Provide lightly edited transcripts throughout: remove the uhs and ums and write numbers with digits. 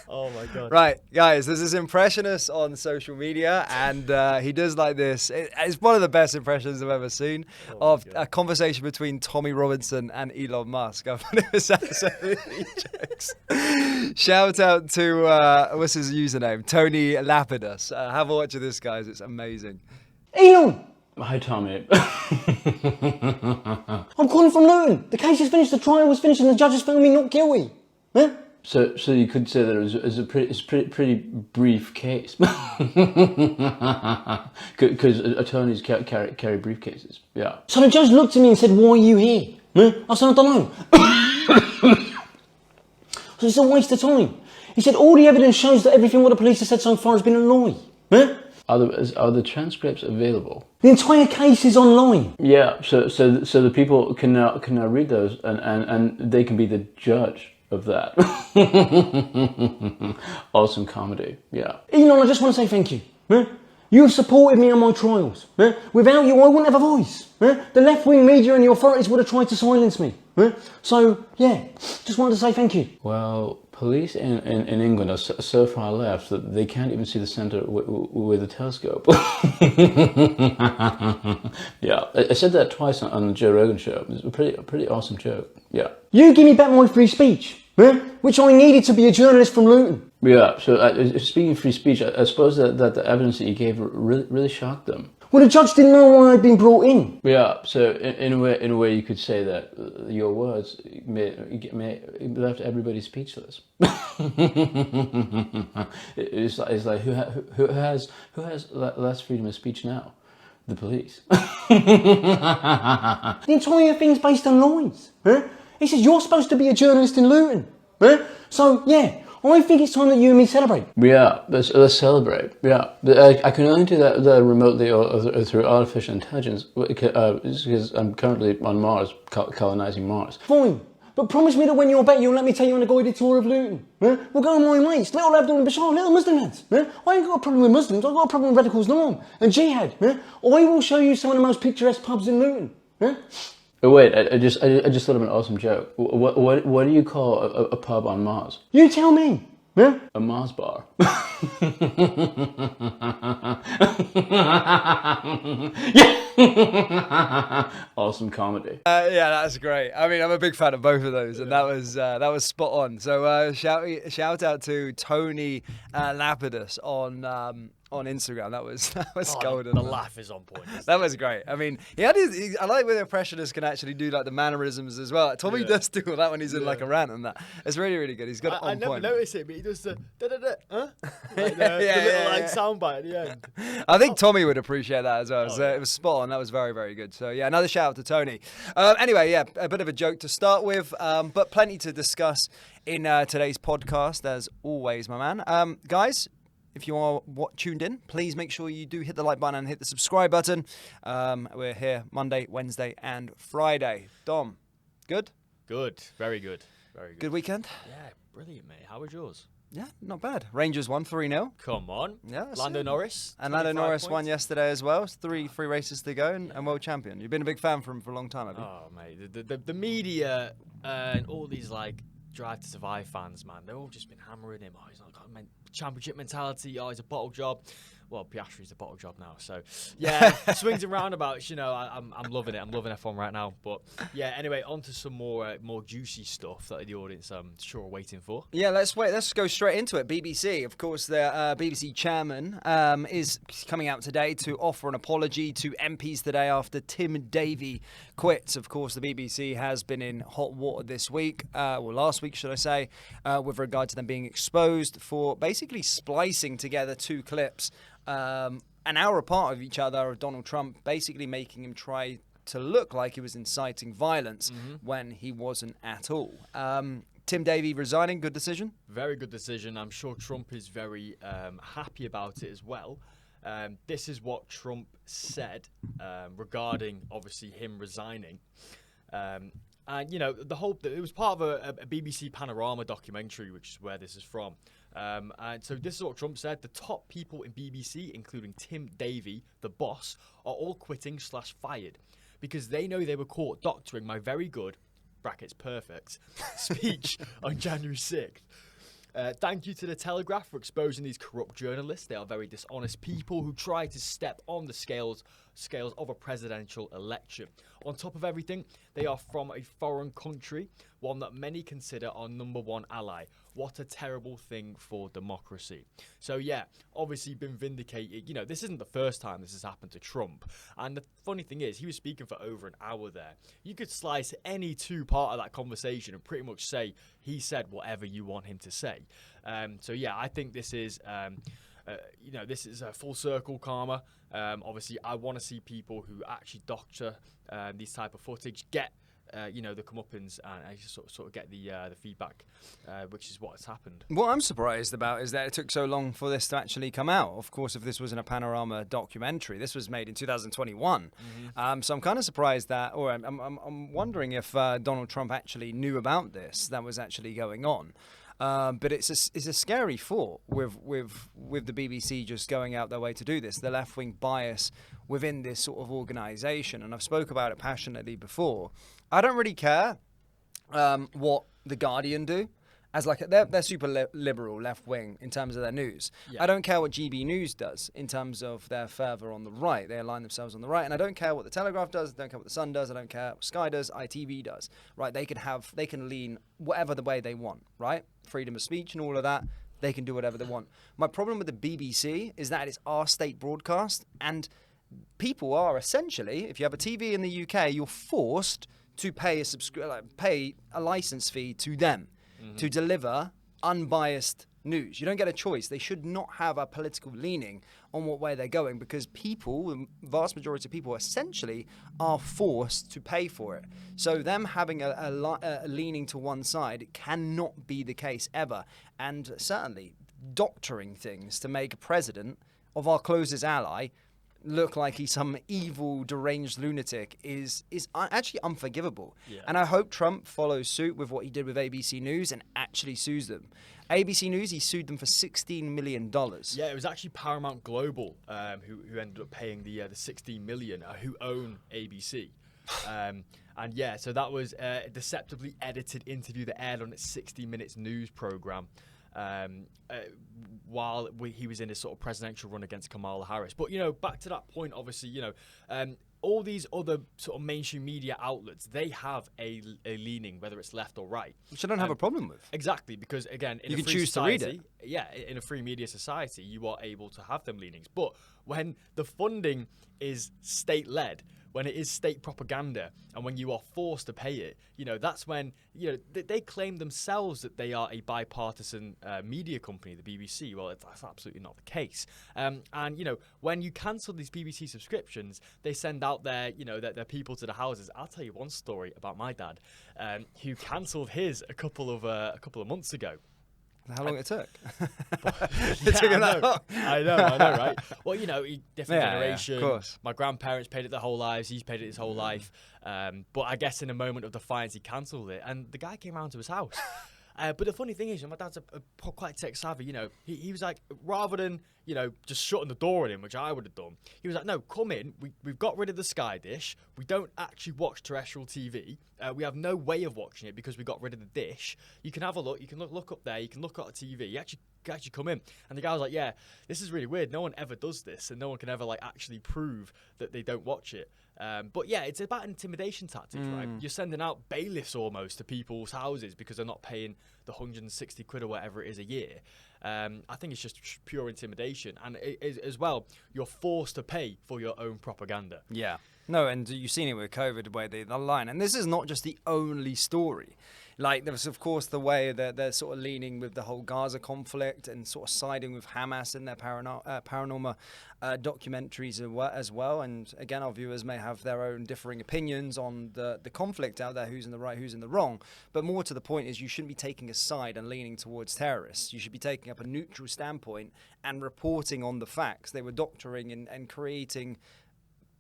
Oh my God. Right, guys, there's this impressionist on social media, and he does like this. It's one of the best impressions I've ever seen of a conversation between Tommy Robinson and Elon Musk. I thought it was absolutely jokes. Shout out to, what's his username? Tony Lapidus. Have a watch of this, guys. It's amazing. Elon! Hi, Tommy. I'm calling from Luton. The case is finished, the trial was finished, and the judge has found me not guilty. Huh? So you could say that it was a pretty brief case, because attorneys carry briefcases. Yeah. So the judge looked at me and said, "Why are you here?" Huh? I said, "I don't know." So it's a waste of time. He said, "All the evidence shows that everything what the police have said so far has been a lie." Huh? Are the transcripts available? The entire case is online. Yeah. So the people can now read those and they can be the judge of that. Awesome comedy. Yeah. Elon, I just want to say thank you. Huh? You have supported me on my trials. Huh? Without you, I wouldn't have a voice. Huh? The left-wing media and the authorities would have tried to silence me. Huh? So, yeah, just wanted to say thank you. Well, police in England are so far left that they can't even see the centre with a telescope. Yeah, I said that twice on the Joe Rogan show. It was a pretty awesome joke. Yeah. You give me back my free speech, huh? Which I needed to be a journalist from Luton. Yeah. So speaking of free speech, I suppose that the evidence that you gave really shocked them. Well, the judge didn't know why I'd been brought in. Yeah. So in a way, you could say that your words may left everybody speechless. It's like who has less freedom of speech now? The police. The entire thing's based on lies. Huh? He says you're supposed to be a journalist in Luton. Huh? So, yeah, I think it's time that you and me celebrate. Yeah, let's celebrate. Yeah, but I can only do that remotely or through artificial intelligence because I'm currently on Mars, colonizing Mars. Fine, but promise me that when you're back, you'll let me take you on a guided tour of Luton. Huh? We'll go with my mates, little Abdul and Bashar, little Muslim lads. Huh? I ain't got a problem with Muslims, I've got a problem with radical Islam and jihad. Huh? I will show you some of the most picturesque pubs in Luton. Huh? Oh, wait, I just thought of an awesome joke. What do you call a pub on Mars? You tell me. Huh? A Mars bar. Yeah. Awesome comedy. Yeah, that's great. I mean, I'm a big fan of both of those, and that was spot on. So shout out to Tony Lapidus on Instagram. That was golden. The laugh is on point. That was great. I mean, I like when impressionists can actually do like the mannerisms as well. Tommy does do all that when he's in like a rant and that. It's really, really good. He's got it on point. I never noticed it, but he does the da-da-da, huh? Like the little like soundbite at the end. I think Tommy would appreciate that as well. So it was spot on. That was very, very good. So yeah, another shout out to Tony. Anyway, yeah, a bit of a joke to start with, but plenty to discuss in today's podcast, as always, my man. Guys, if you are tuned in, please make sure you do hit the like button and hit the subscribe button. We're here Monday, Wednesday, and Friday. Dom, good? Good. Very good. Very good. Good weekend? Yeah, brilliant, mate. How was yours? Yeah, not bad. Rangers won 3-0. Come on. Yeah, Lando Norris. And Lando Norris won yesterday as well. It's three races to go and world champion. You've been a big fan for him for a long time, have you? Oh, mate. The media and all these like Drive to Survive fans, man, they've all just been hammering him. Oh, he's not got championship mentality. Oh, he's a bottle job. Well, Piastri's a bottle job now, so yeah, swings and roundabouts. You know, I'm loving it. I'm loving F1 right now. But yeah, anyway, on to some more juicy stuff that the audience sure are waiting for. Yeah, let's go straight into it. BBC, of course, the BBC chairman is coming out today to offer an apology to MPs today after Tim Davie quits. Of course, the BBC has been in hot water this week, or last week, should I say, with regard to them being exposed for basically splicing together two clips. An hour apart of each other of Donald Trump basically making him try to look like he was inciting violence when he wasn't at all. Tim Davie resigning, good decision? Very good decision. I'm sure Trump is very happy about it as well. This is what Trump said regarding, obviously, him resigning. And, you know, it was part of a BBC Panorama documentary, which is where this is from. And so this is what Trump said. The top people in BBC, including Tim Davie, the boss, are all quitting/fired because they know they were caught doctoring my very good, brackets perfect, speech on January 6th. Thank you to The Telegraph for exposing these corrupt journalists. They are very dishonest people who try to step on the scales of a presidential election. On top of everything, they are from a foreign country, one that many consider our #1 ally. What a terrible thing for democracy. So yeah, obviously been vindicated. You know, this isn't the first time this has happened to Trump. And the funny thing is, he was speaking for over an hour there. You could slice any two part of that conversation and pretty much say he said whatever you want him to say. So yeah, I think this is this is a full circle karma. Obviously, I want to see people who actually doctor these type of footage get the comeuppance and just sort of get the feedback, which is what's happened. What I'm surprised about is that it took so long for this to actually come out. Of course, if this wasn't a Panorama documentary, this was made in 2021. So I'm kind of surprised that, or I'm wondering if Donald Trump actually knew about this, that was actually going on. But it's a scary thought with the BBC just going out their way to do this, the left-wing bias within this sort of organisation. And I've spoke about it passionately before. I don't really care what The Guardian do, as like they're super liberal left-wing in terms of their news. Yeah. I don't care what GB News does in terms of they're further on the right. They align themselves on the right. And I don't care what The Telegraph does. I don't care what The Sun does. I don't care what Sky does, ITV does. Right? They can lean whatever the way they want. Right? Freedom of speech and all of that. They can do whatever they want. My problem with the BBC is that it's our state broadcast, and people are essentially, if you have a TV in the UK, you're forced to pay a license fee to them to deliver unbiased news. You don't get a choice. They should not have a political leaning on what way they're going, because people, the vast majority of people, essentially are forced to pay for it. So them having a leaning to one side cannot be the case ever. And certainly doctoring things to make a president of our closest ally look like he's some evil, deranged lunatic is actually unforgivable. Yeah. And I hope Trump follows suit with what he did with ABC News and actually sues them. ABC News, he sued them for $16 million. Yeah, it was actually Paramount Global who ended up paying the $16 million, who own ABC. And yeah, so that was a deceptively edited interview that aired on its 60 Minutes news program. While he was in his sort of presidential run against Kamala Harris. But, back to that point, obviously, all these other sort of mainstream media outlets, they have a leaning, whether it's left or right. Which I don't have a problem with. Exactly, because, again, in you a can free choose society, to read it. Yeah, in a free media society, you are able to have them leanings. But when the funding is state-led, when it is state propaganda, and when you are forced to pay it, that's when, they claim themselves that they are a bipartisan media company, the BBC. Well, that's absolutely not the case. And, when you cancel these BBC subscriptions, they send out their people to the houses. I'll tell you one story about my dad, who cancelled his a couple of months ago. How long it took? It took him that long. I know, right? Well, different generation. Of course. My grandparents paid it their whole lives. He's paid it his whole life. But I guess in a moment of defiance, he cancelled it. And the guy came round to his house. But the funny thing is, my dad's quite tech savvy. He was like, rather than just shutting the door on him, which I would have done, he was like, no, come in. We've got rid of the Sky dish. We don't actually watch terrestrial TV. We have no way of watching it because we got rid of the dish. You can have a look. You can look up there. You can look at the TV. You actually come in. And the guy was like, yeah, this is really weird. No one ever does this, and no one can ever actually prove that they don't watch it. But yeah, it's about intimidation tactics, right? You're sending out bailiffs almost to people's houses because they're not paying the 160 quid or whatever it is a year. I think it's just pure intimidation. And as well, you're forced to pay for your own propaganda. Yeah. No, and you've seen it with COVID, where they align. And this is not just the only story. There was, of course, the way that they're sort of leaning with the whole Gaza conflict and sort of siding with Hamas in their paranormal documentaries as well. And again, our viewers may have their own differing opinions on the conflict out there, who's in the right, who's in the wrong. But more to the point is, you shouldn't be taking a side and leaning towards terrorists. You should be taking up a neutral standpoint and reporting on the facts. They were doctoring and creating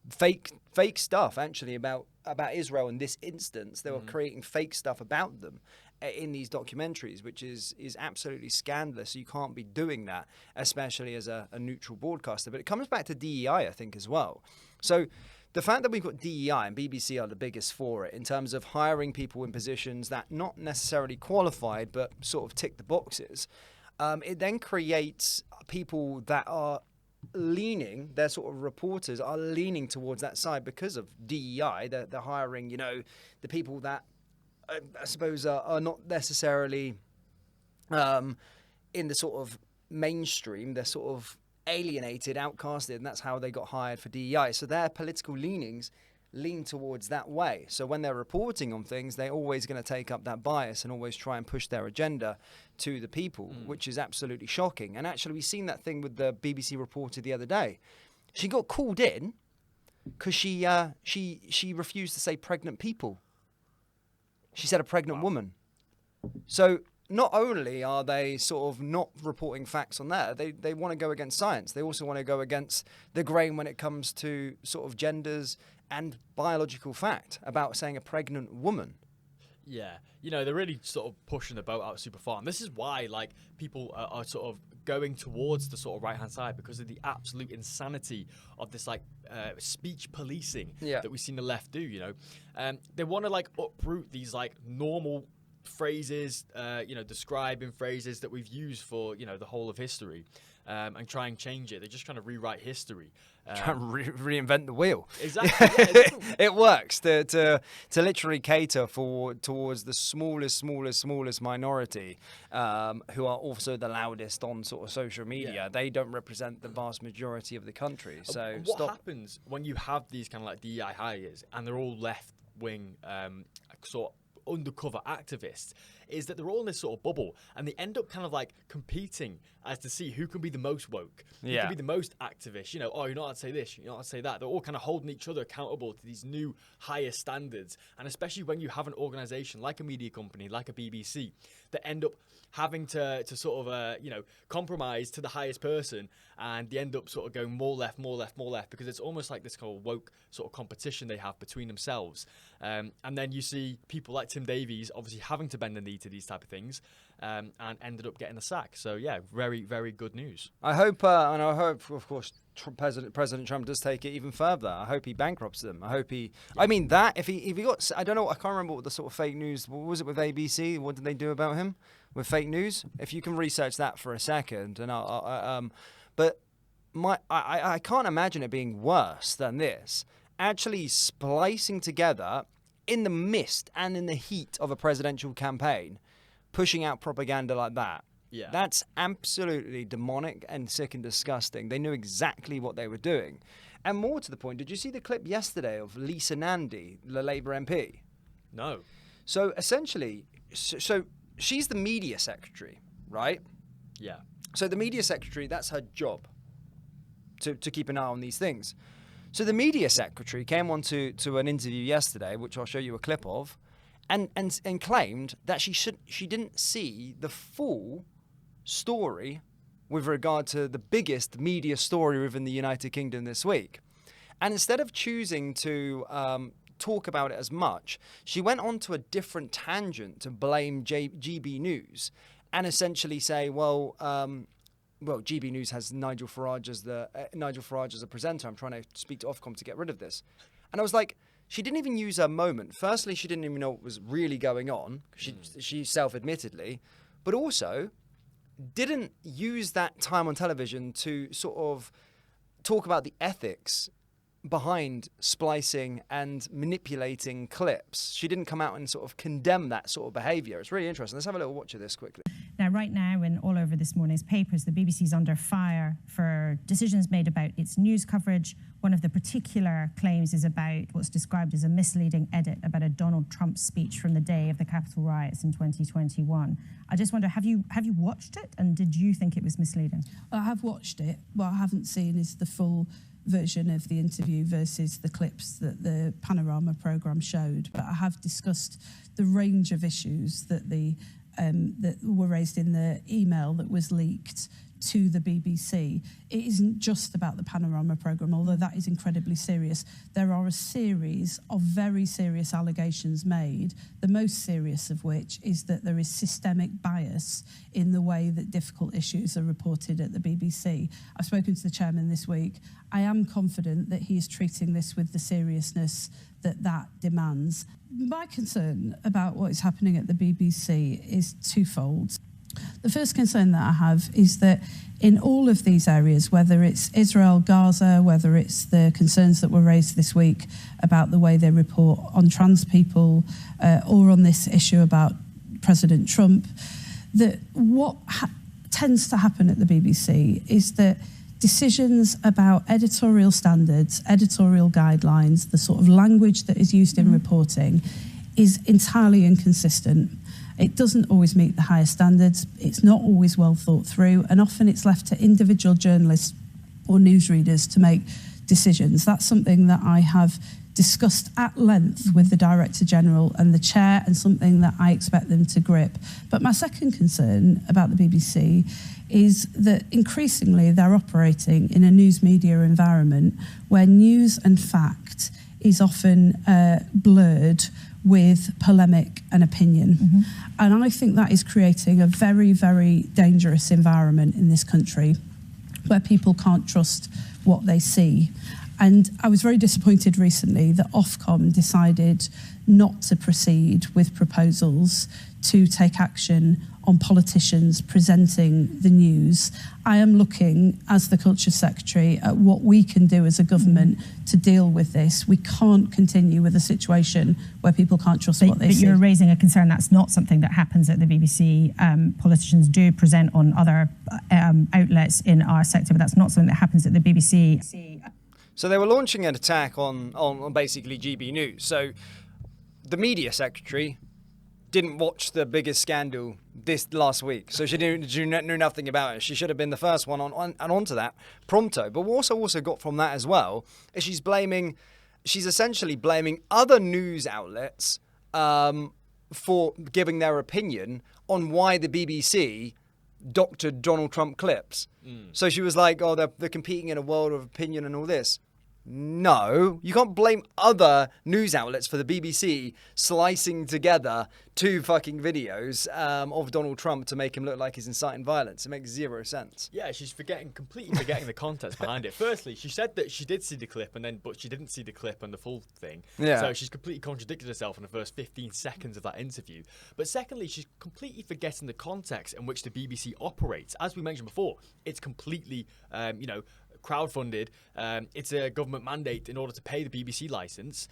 fake stuff actually about Israel in this instance. They were creating fake stuff about them in these documentaries, which is absolutely scandalous. You can't be doing that, especially as a neutral broadcaster. But it comes back to DEI, I think, as well. So the fact that we've got DEI and BBC are the biggest for it in terms of hiring people in positions that not necessarily qualified but sort of tick the boxes, it then creates people that are leaning, their sort of reporters are leaning towards that side because of DEI. They're hiring, you know, the people that I suppose are not necessarily in the sort of mainstream. They're sort of alienated, outcasted, and that's how they got hired for DEI. So their political leanings lean towards that way. So when they're reporting on things, they're always going to take up that bias and always try and push their agenda to the people, which is absolutely shocking. And actually, we've seen that thing with the BBC reporter the other day. She got called in because she refused to say pregnant people. She said a pregnant woman. So not only are they sort of not reporting facts on that, they want to go against science. They also want to go against the grain when it comes to sort of genders and biological fact about saying a pregnant woman. Yeah, you know, they're really sort of pushing the boat out super far. And this is why, like, people are sort of going towards the sort of right-hand side because of the absolute insanity of this, like, speech policing that we've seen the left do, you know. They want to, like, uproot these, like, normal phrases, you know, describing phrases that we've used for, you know, the whole of history, and try and change it. They're just trying to rewrite history. Try and reinvent the wheel. Exactly. Yeah, it works to literally cater towards the smallest minority, who are also the loudest on sort of social media. Yeah. They don't represent the vast majority of the country. So what happens when you have these kind of like DEI hires and they're all left wing sort of undercover activists, is that they're all in this sort of bubble and they end up kind of like competing as to see who can be the most woke, who can be the most activist. You know, oh, you're not allowed to say this, you're not allowed to say that. They're all kind of holding each other accountable to these new higher standards. And especially when you have an organization like a media company, like a BBC, that end up having to sort of, you know, compromise to the highest person, and they end up sort of going more left, because it's almost like this kind of woke sort of competition they have between themselves. And then you see people like Tim Davies obviously having to bend the knee to these type of things, and ended up getting the sack. So yeah, very, very good news. I hope, and I hope, of course, President Trump does take it even further. I hope he bankrupts them. I hope he. Yeah. I mean, that if he got, I don't know, I can't remember what the sort of fake news. What was it with ABC? What did they do about him with fake news? If you can research that for a second, and but I can't imagine it being worse than this. Actually splicing together in the mist and in the heat of a presidential campaign, pushing out propaganda like that. Yeah. That's absolutely demonic and sick and disgusting. They knew exactly what they were doing. And more to the point, did you see the clip yesterday of Lisa Nandy, the Labour MP? No. So essentially, so she's the media secretary, right? Yeah. So the media secretary, that's her job, to keep an eye on these things. So the media secretary came on to an interview yesterday, which I'll show you a clip of, and claimed that she didn't see the full story with regard to the biggest media story within the United Kingdom this week. And instead of choosing to talk about it as much, she went on to a different tangent to blame GB News and essentially say, well, GB News has Nigel Farage as a presenter. I'm trying to speak to Ofcom to get rid of this. And I was like, she didn't even use her moment. Firstly, she didn't even know what was really going on. She self-admittedly, but also didn't use that time on television to sort of talk about the ethics behind splicing and manipulating clips. She didn't come out and sort of condemn that sort of behaviour. It's really interesting. Let's have a little watch of this quickly. Now, right now, and all over this morning's papers, the BBC's under fire for decisions made about its news coverage. One of the particular claims is about what's described as a misleading edit about a Donald Trump speech from the day of the Capitol riots in 2021. I just wonder, have you watched it, and did you think it was misleading? I have watched it. What I haven't seen is the full version of the interview versus the clips that the Panorama programme showed. But I have discussed the range of issues that that were raised in the email that was leaked to the BBC. It isn't just about the Panorama programme, although that is incredibly serious. There are a series of very serious allegations made, the most serious of which is that there is systemic bias in the way that difficult issues are reported at the BBC. I've spoken to the chairman this week. I am confident that he is treating this with the seriousness that demands. My concern about what is happening at the BBC is twofold. The first concern that I have is that in all of these areas, whether it's Israel, Gaza, whether it's the concerns that were raised this week about the way they report on trans people, or on this issue about President Trump, that what tends to happen at the BBC is that decisions about editorial standards, editorial guidelines, the sort of language that is used in reporting is entirely inconsistent. It doesn't always meet the highest standards, it's not always well thought through, and often it's left to individual journalists or newsreaders to make decisions. That's something that I have discussed at length with the Director General and the Chair, and something that I expect them to grip. But my second concern about the BBC is that increasingly they're operating in a news media environment where news and fact is often blurred with polemic and opinion. And I think that is creating a very, very dangerous environment in this country where people can't trust what they see. And I was very disappointed recently that Ofcom decided not to proceed with proposals to take action on politicians presenting the news. I am looking, as the Culture Secretary, at what we can do as a government to deal with this. We can't continue with a situation where people can't trust what they see. But you're raising a concern that's not something that happens at the BBC. Politicians do present on other outlets in our sector, but that's not something that happens at the BBC. So they were launching an attack on basically GB News. So the media secretary didn't watch the biggest scandal this last week, so she knew nothing about it. She should have been the first one onto that pronto. But what also got from that as well is she's essentially blaming other news outlets for giving their opinion on why the BBC doctored Donald Trump clips. So she was like, oh, they're competing in a world of opinion and all this. No, you can't blame other news outlets for the BBC slicing together 2 fucking videos of Donald Trump to make him look like he's inciting violence. It makes zero sense. Yeah, she's completely forgetting the context behind it. Firstly, she said that she did see the clip, but she didn't see the clip and the full thing. Yeah. So she's completely contradicted herself in the first 15 seconds of that interview. But secondly, she's completely forgetting the context in which the BBC operates. As we mentioned before, it's completely, crowdfunded. It's a government mandate in order to pay the BBC license.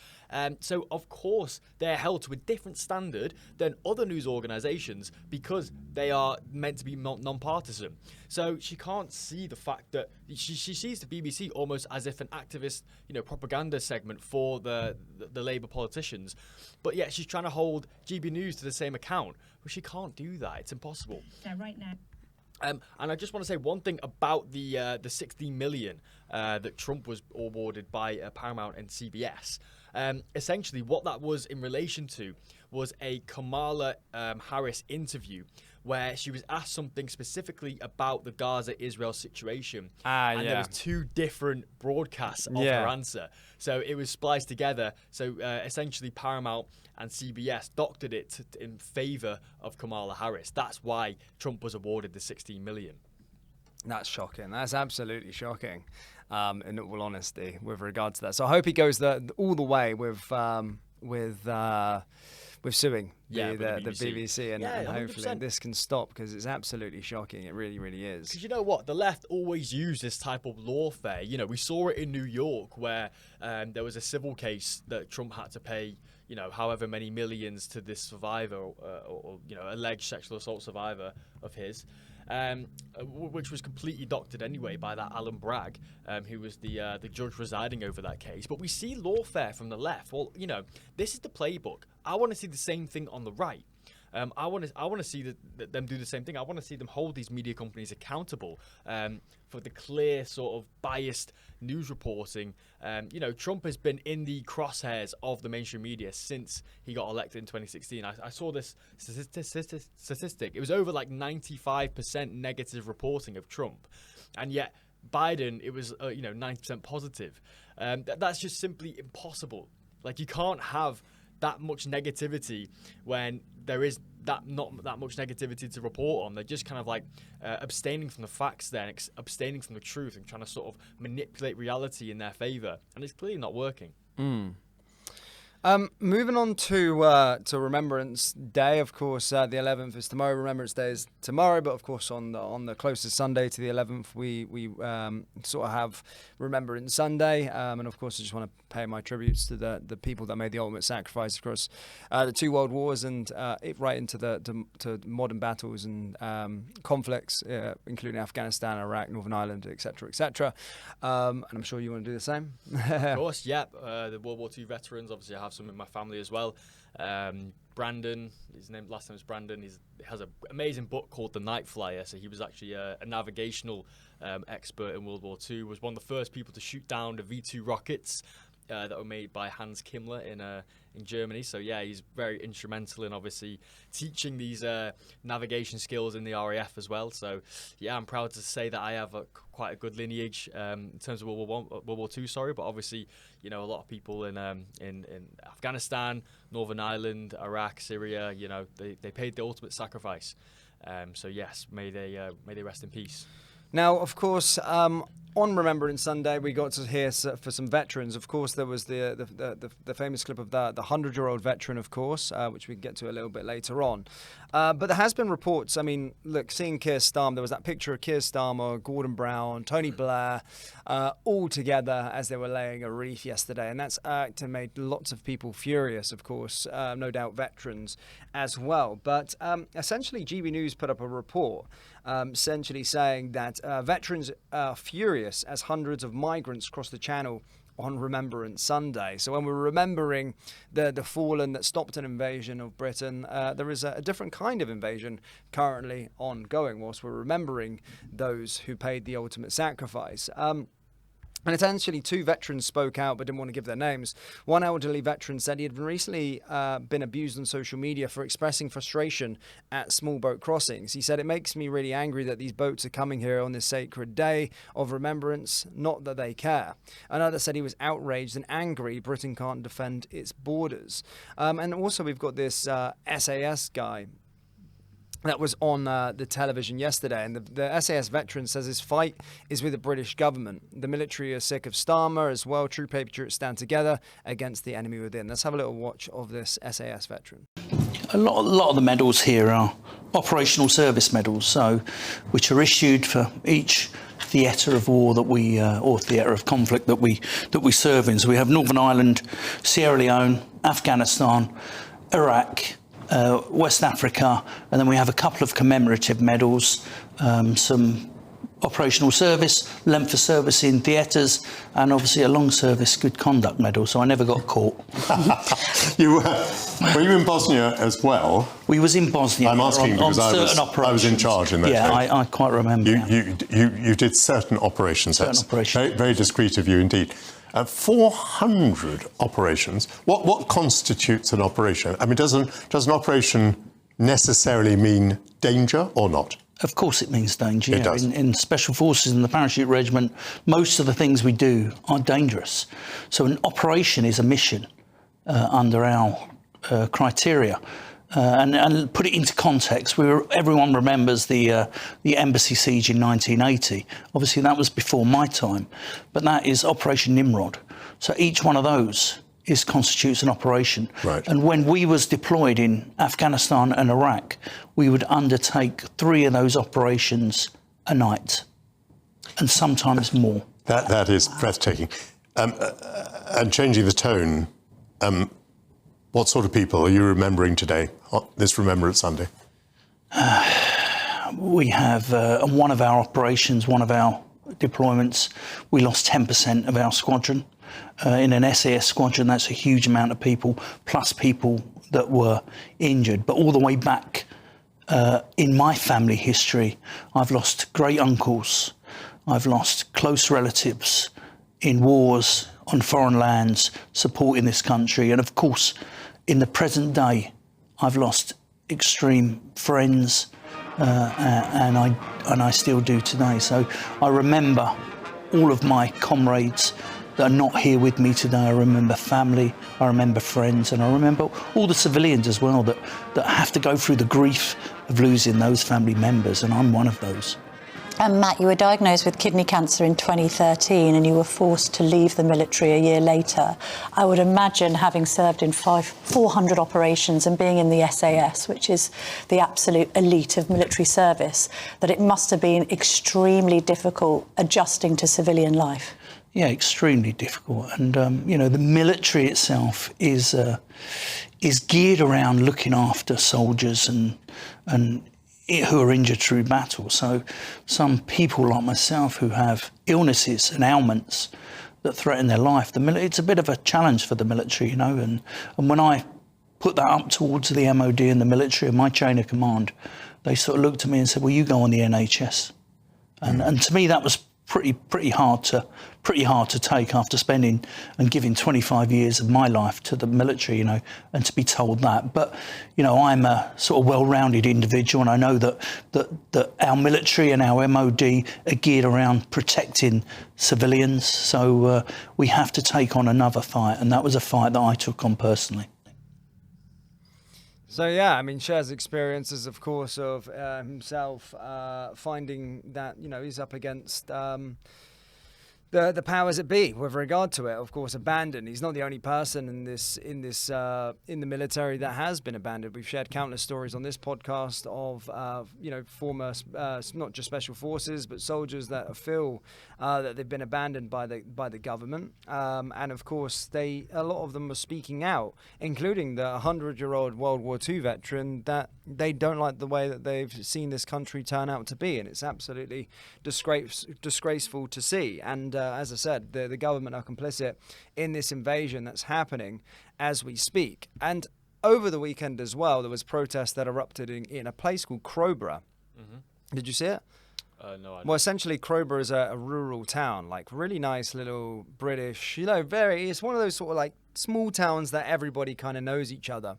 So, of course, they're held to a different standard than other news organisations because they are meant to be non-partisan. So she can't see the fact that she sees the BBC almost as if an activist, propaganda segment for the Labour politicians. But yet she's trying to hold GB News to the same account. Well, she can't do that. It's impossible. Right now. And I just want to say one thing about the 16 million that Trump was awarded by Paramount and CBS. Essentially, what that was in relation to was a Kamala Harris interview where she was asked something specifically about the Gaza-Israel situation. And there was 2 different broadcasts of her answer. So it was spliced together. So essentially Paramount and CBS doctored it in favour of Kamala Harris. That's why Trump was awarded the 16 million. That's shocking. That's absolutely shocking, in all honesty, with regard to that. So I hope he goes all the way with suing the BBC and hopefully this can stop, because it's absolutely shocking. It really, really is. Because you know what? The left always use this type of lawfare. We saw it in New York where there was a civil case that Trump had to pay, however many millions to this survivor or alleged sexual assault survivor of his. Which was completely doctored anyway by that Alan Bragg, who was the judge residing over that case. But we see lawfare from the left. Well, this is the playbook. I want to see the same thing on the right. I want to see them do the same thing. I want to see them hold these media companies accountable for the clear sort of biased news reporting. Trump has been in the crosshairs of the mainstream media since he got elected in 2016. I saw this statistic. It was over like 95% negative reporting of Trump, and yet Biden, it was 90% positive. That's just simply impossible. Like, you can't have that much negativity when there is not that much negativity to report on. They're just kind of like abstaining from the facts there, and abstaining from the truth, and trying to sort of manipulate reality in their favor, and it's clearly not working. Moving on to Remembrance Day, of course, the 11th is tomorrow. Remembrance Day is tomorrow, but of course on the closest Sunday to the 11th, we sort of have Remembrance Sunday, and of course I just want to pay my tributes to the people that made the ultimate sacrifice across the 2 world wars and right into to modern battles and conflicts, including Afghanistan, Iraq, Northern Ireland, etc., etc. And I'm sure you want to do the same. Of course, yeah. The World War II veterans, obviously I have some in my family as well. Brandon, his name last name is Brandon. He has an amazing book called The Night Flyer. So he was actually a navigational expert in World War II. Was one of the first people to shoot down the V2 rockets that were made by Hans Himmler in Germany. So yeah, he's very instrumental in obviously teaching these navigation skills in the RAF as well. So yeah, I'm proud to say that I have quite a good lineage in terms of World War II. But obviously, a lot of people in Afghanistan, Northern Ireland, Iraq, Syria, they paid the ultimate sacrifice. So yes, may they rest in peace. Now, of course, on Remembrance Sunday, we got to hear for some veterans. Of course, there was the famous clip of the 100-year-old veteran, of course, which we can get to a little bit later on. But there has been reports. I mean, look, seeing Keir Starmer, there was that picture of Keir Starmer, Gordon Brown, Tony Blair, all together as they were laying a wreath yesterday. And that's made lots of people furious, of course, no doubt veterans as well. But essentially, GB News put up a report essentially saying that veterans are furious as hundreds of migrants cross the channel on Remembrance Sunday. So when we're remembering the fallen that stopped an invasion of Britain, there is a different kind of invasion currently ongoing whilst we're remembering those who paid the ultimate sacrifice. And essentially, 2 veterans spoke out but didn't want to give their names. One elderly veteran said he had recently been abused on social media for expressing frustration at small boat crossings. He said, "It makes me really angry that these boats are coming here on this sacred day of remembrance, not that they care." Another said he was outraged and angry Britain can't defend its borders. And also we've got this SAS guy that was on the television yesterday, and the SAS veteran says his fight is with the British government. The military are sick of Starmer as well. True patriots stand together against the enemy within. Let's have a little watch of this SAS veteran. A lot of the medals here are operational service medals, so which are issued for each theatre of war that we or theatre of conflict that we serve in. So we have Northern Ireland, Sierra Leone, Afghanistan, Iraq, West Africa, and then we have a couple of commemorative medals, some operational service, length of service in theatres, and obviously a long service good conduct medal, so I never got caught. Were you in Bosnia as well? We was in Bosnia. I'm asking because I was in charge in that. Yeah, I quite remember. You did certain operations. Certain operations. Very discreet of you indeed. 400 operations. What constitutes an operation? I mean, does an operation necessarily mean danger or not? Of course it means danger. It does. In Special Forces and the Parachute Regiment, most of the things we do are dangerous. So an operation is a mission under our criteria. And put it into context, everyone remembers the embassy siege in 1980. Obviously, that was before my time, but that is Operation Nimrod. So each one of those constitutes an operation. Right. And when we was deployed in Afghanistan and Iraq, we would undertake 3 of those operations a night, and sometimes more. That is breathtaking. And changing the tone, what sort of people are you remembering today, on this Remembrance Sunday? We have, on one of our operations, one of our deployments, we lost 10% of our squadron. In an SAS squadron, that's a huge amount of people, plus people that were injured, but all the way back in my family history, I've lost great uncles, I've lost close relatives in wars on foreign lands, supporting this country, and of course, in the present day, I've lost extreme friends, and I still do today. So I remember all of my comrades that are not here with me today. I remember family, I remember friends, and I remember all the civilians as well that have to go through the grief of losing those family members, and I'm one of those. And Matt, you were diagnosed with kidney cancer in 2013 and you were forced to leave the military a year later. I would imagine, having served in 400 operations and being in the SAS, which is the absolute elite of military service, that it must have been extremely difficult adjusting to civilian life. Yeah, extremely difficult. And, you know, the military itself is geared around looking after soldiers and who are injured through battle. So some people like myself who have illnesses and ailments that threaten their life, it's a bit of a challenge for the military, you know. And when I put that up towards the MOD and the military and my chain of command, they sort of looked at me and said, well, you go on the NHS. And to me, that was pretty hard to take after spending and giving 25 years of my life to the military, you know, and to be told that. But, you know, I'm a sort of well-rounded individual, and I know that our military and our MOD are geared around protecting civilians. So we have to take on another fight, and that was a fight that I took on personally. So yeah, I mean, shares experiences, of course, of himself finding that, you know, he's up against the powers that be with regard to it. Of course, abandoned. He's not the only person in the military that has been abandoned. We've shared countless stories on this podcast of you know, former not just special forces but soldiers that feel that they've been abandoned by the government. And of course, a lot of them are speaking out, including the 100-year-old World War II veteran, that they don't like the way that they've seen this country turn out to be, and it's absolutely disgraceful to see. And as I said, the government are complicit in this invasion that's happening as we speak. And over the weekend as well, there was protests that erupted in a place called Crowborough. Mm-hmm. Did you see it? No, I didn't. Well, essentially, Crowborough is a rural town, like really nice little British, you know, it's one of those sort of like small towns that everybody kind of knows each other.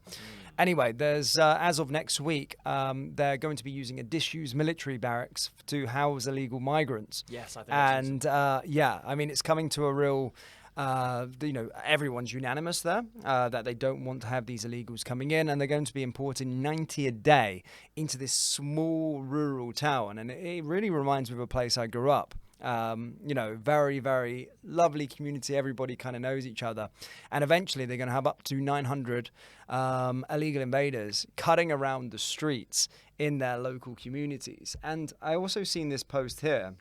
Anyway, there's, as of next week, they're going to be using a disused military barracks to house illegal migrants. Yes, I think I've seen And, yeah, I mean, it's coming to a real, you know, everyone's unanimous there, that they don't want to have these illegals coming in, and they're going to be importing 90 a day into this small rural town. And it really reminds me of a place I grew up. You know, very, very lovely community. Everybody kind of knows each other. And eventually they're going to have up to 900 illegal invaders cutting around the streets in their local communities. And I also seen this post here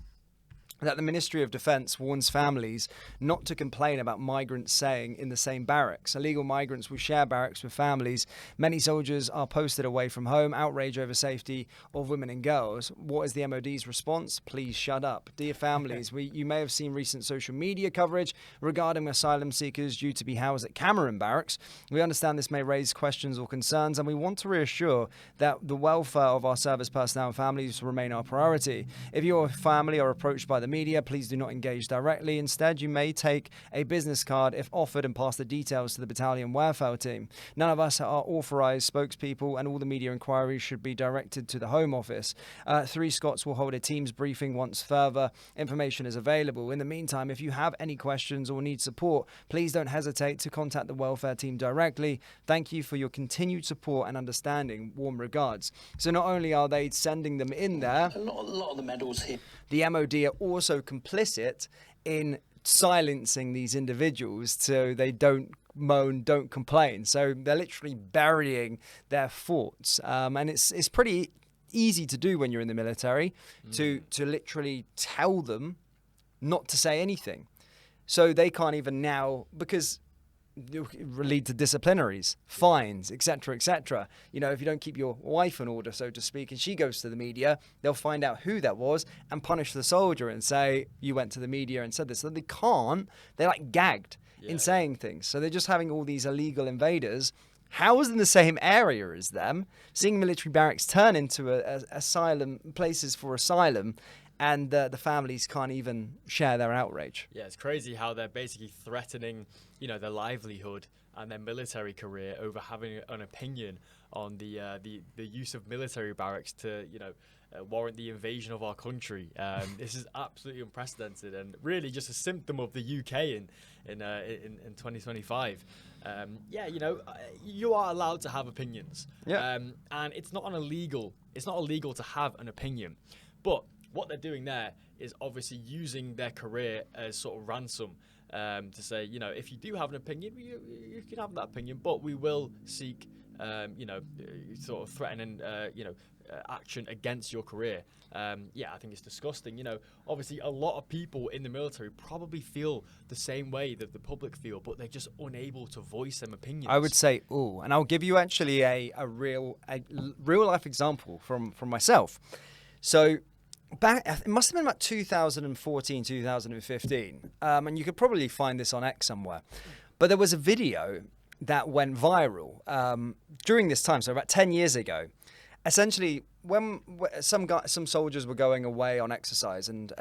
that the Ministry of Defence warns families not to complain about migrants staying in the same barracks. Illegal migrants will share barracks with families. Many soldiers are posted away from home. Outrage over safety of women and girls. What is the MOD's response? Please shut up. Dear families, you may have seen recent social media coverage regarding asylum seekers due to be housed at Cameron Barracks. We understand this may raise questions or concerns, and we want to reassure that the welfare of our service personnel and families remain our priority. If your family are approached by the media, please do not engage directly. Instead, you may take a business card if offered and pass the details to the battalion welfare team. None of us are authorised spokespeople, and all the media inquiries should be directed to the Home Office. 3 Scots will hold a Teams briefing once further information is available. In the meantime, if you have any questions or need support, please don't hesitate to contact the welfare team directly. Thank you for your continued support and understanding. Warm regards. So not only are they sending them in there, A lot of the medals here. the MOD are also complicit in silencing these individuals so they don't moan, don't complain. So they're literally burying their thoughts. And it's pretty easy to do when you're in the military, to literally tell them not to say anything. So they can't even now, because it will lead to disciplinaries, fines, etc., etc. You know, if you don't keep your wife in order, so to speak, and she goes to the media, they'll find out who that was and punish the soldier and say, you went to the media and said this. So they can't, they're like gagged in saying things. So they're just having all these illegal invaders housed in the same area as them, seeing military barracks turn into asylum places for asylum, and the families can't even share their outrage. Yeah, it's crazy how they're basically threatening, their livelihood and their military career over having an opinion on the use of military barracks to, warrant the invasion of our country. This is absolutely unprecedented and really just a symptom of the UK in 2025. You are allowed to have opinions. Yeah. And it's not illegal to have an opinion. But what they're doing there is obviously using their career as sort of ransom to say, if you do have an opinion, you can have that opinion, but we will seek, sort of threatening, action against your career. I think it's disgusting. Obviously a lot of people in the military probably feel the same way that the public feel, but they're just unable to voice them opinions. I would say, and I'll give you actually a real life example from myself. So it must have been about 2014, 2015, and you could probably find this on X somewhere. But there was a video that went viral during this time, so about 10 years ago. Essentially, when some soldiers were going away on exercise, and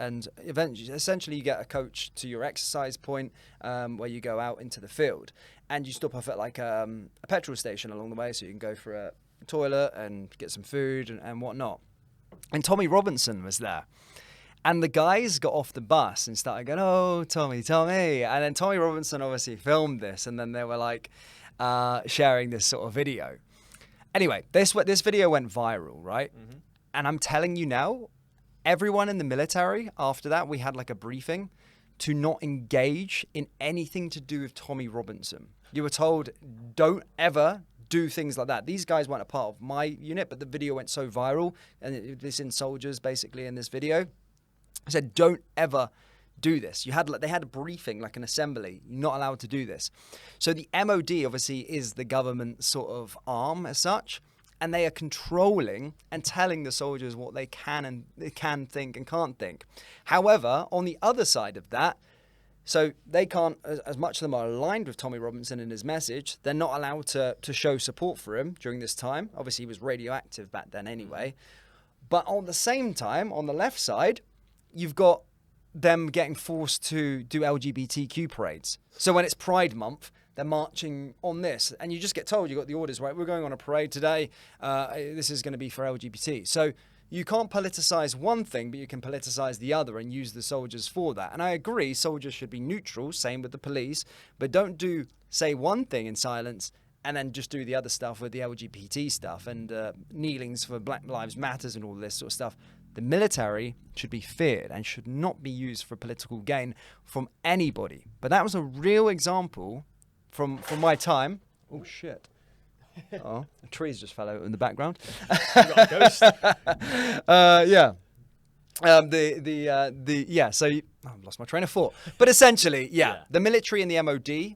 essentially you get a coach to your exercise point where you go out into the field, and you stop off at like a petrol station along the way, so you can go for a toilet and get some food and whatnot. And Tommy Robinson was there. And the guys got off the bus and started going, "Oh, Tommy. And then Tommy Robinson obviously filmed this, and then they were like sharing this sort of video. Anyway, this video went viral, right? Mm-hmm. And I'm telling you now, everyone in the military, after that, we had like a briefing to not engage in anything to do with Tommy Robinson. You were told, don't ever do things like that. These guys weren't a part of my unit, but the video went so viral, and this in soldiers basically in this video. I said, don't ever do this. They had a briefing, like an assembly. You're not allowed to do this. So the MOD obviously is the government sort of arm as such, and they are controlling and telling the soldiers what they can think and can't think. However, on the other side of that, so they can't, as much of them are aligned with Tommy Robinson and his message, they're not allowed to show support for him during this time. Obviously, he was radioactive back then anyway. But on the same time, on the left side, you've got them getting forced to do LGBTQ parades. So when it's Pride Month, they're marching on this. And you just get told, you got the orders, right? We're going on a parade today. This is going to be for LGBT. So you can't politicize one thing, but you can politicize the other and use the soldiers for that. And I agree, soldiers should be neutral, same with the police, but don't say one thing in silence and then just do the other stuff with the LGBT stuff and kneelings for Black Lives Matters and all this sort of stuff. The military should be feared and should not be used for political gain from anybody. But that was a real example from my time. Oh, shit. Oh, the trees just fell out in the background. You got a ghost. So I've lost my train of thought. But essentially, the military and the MOD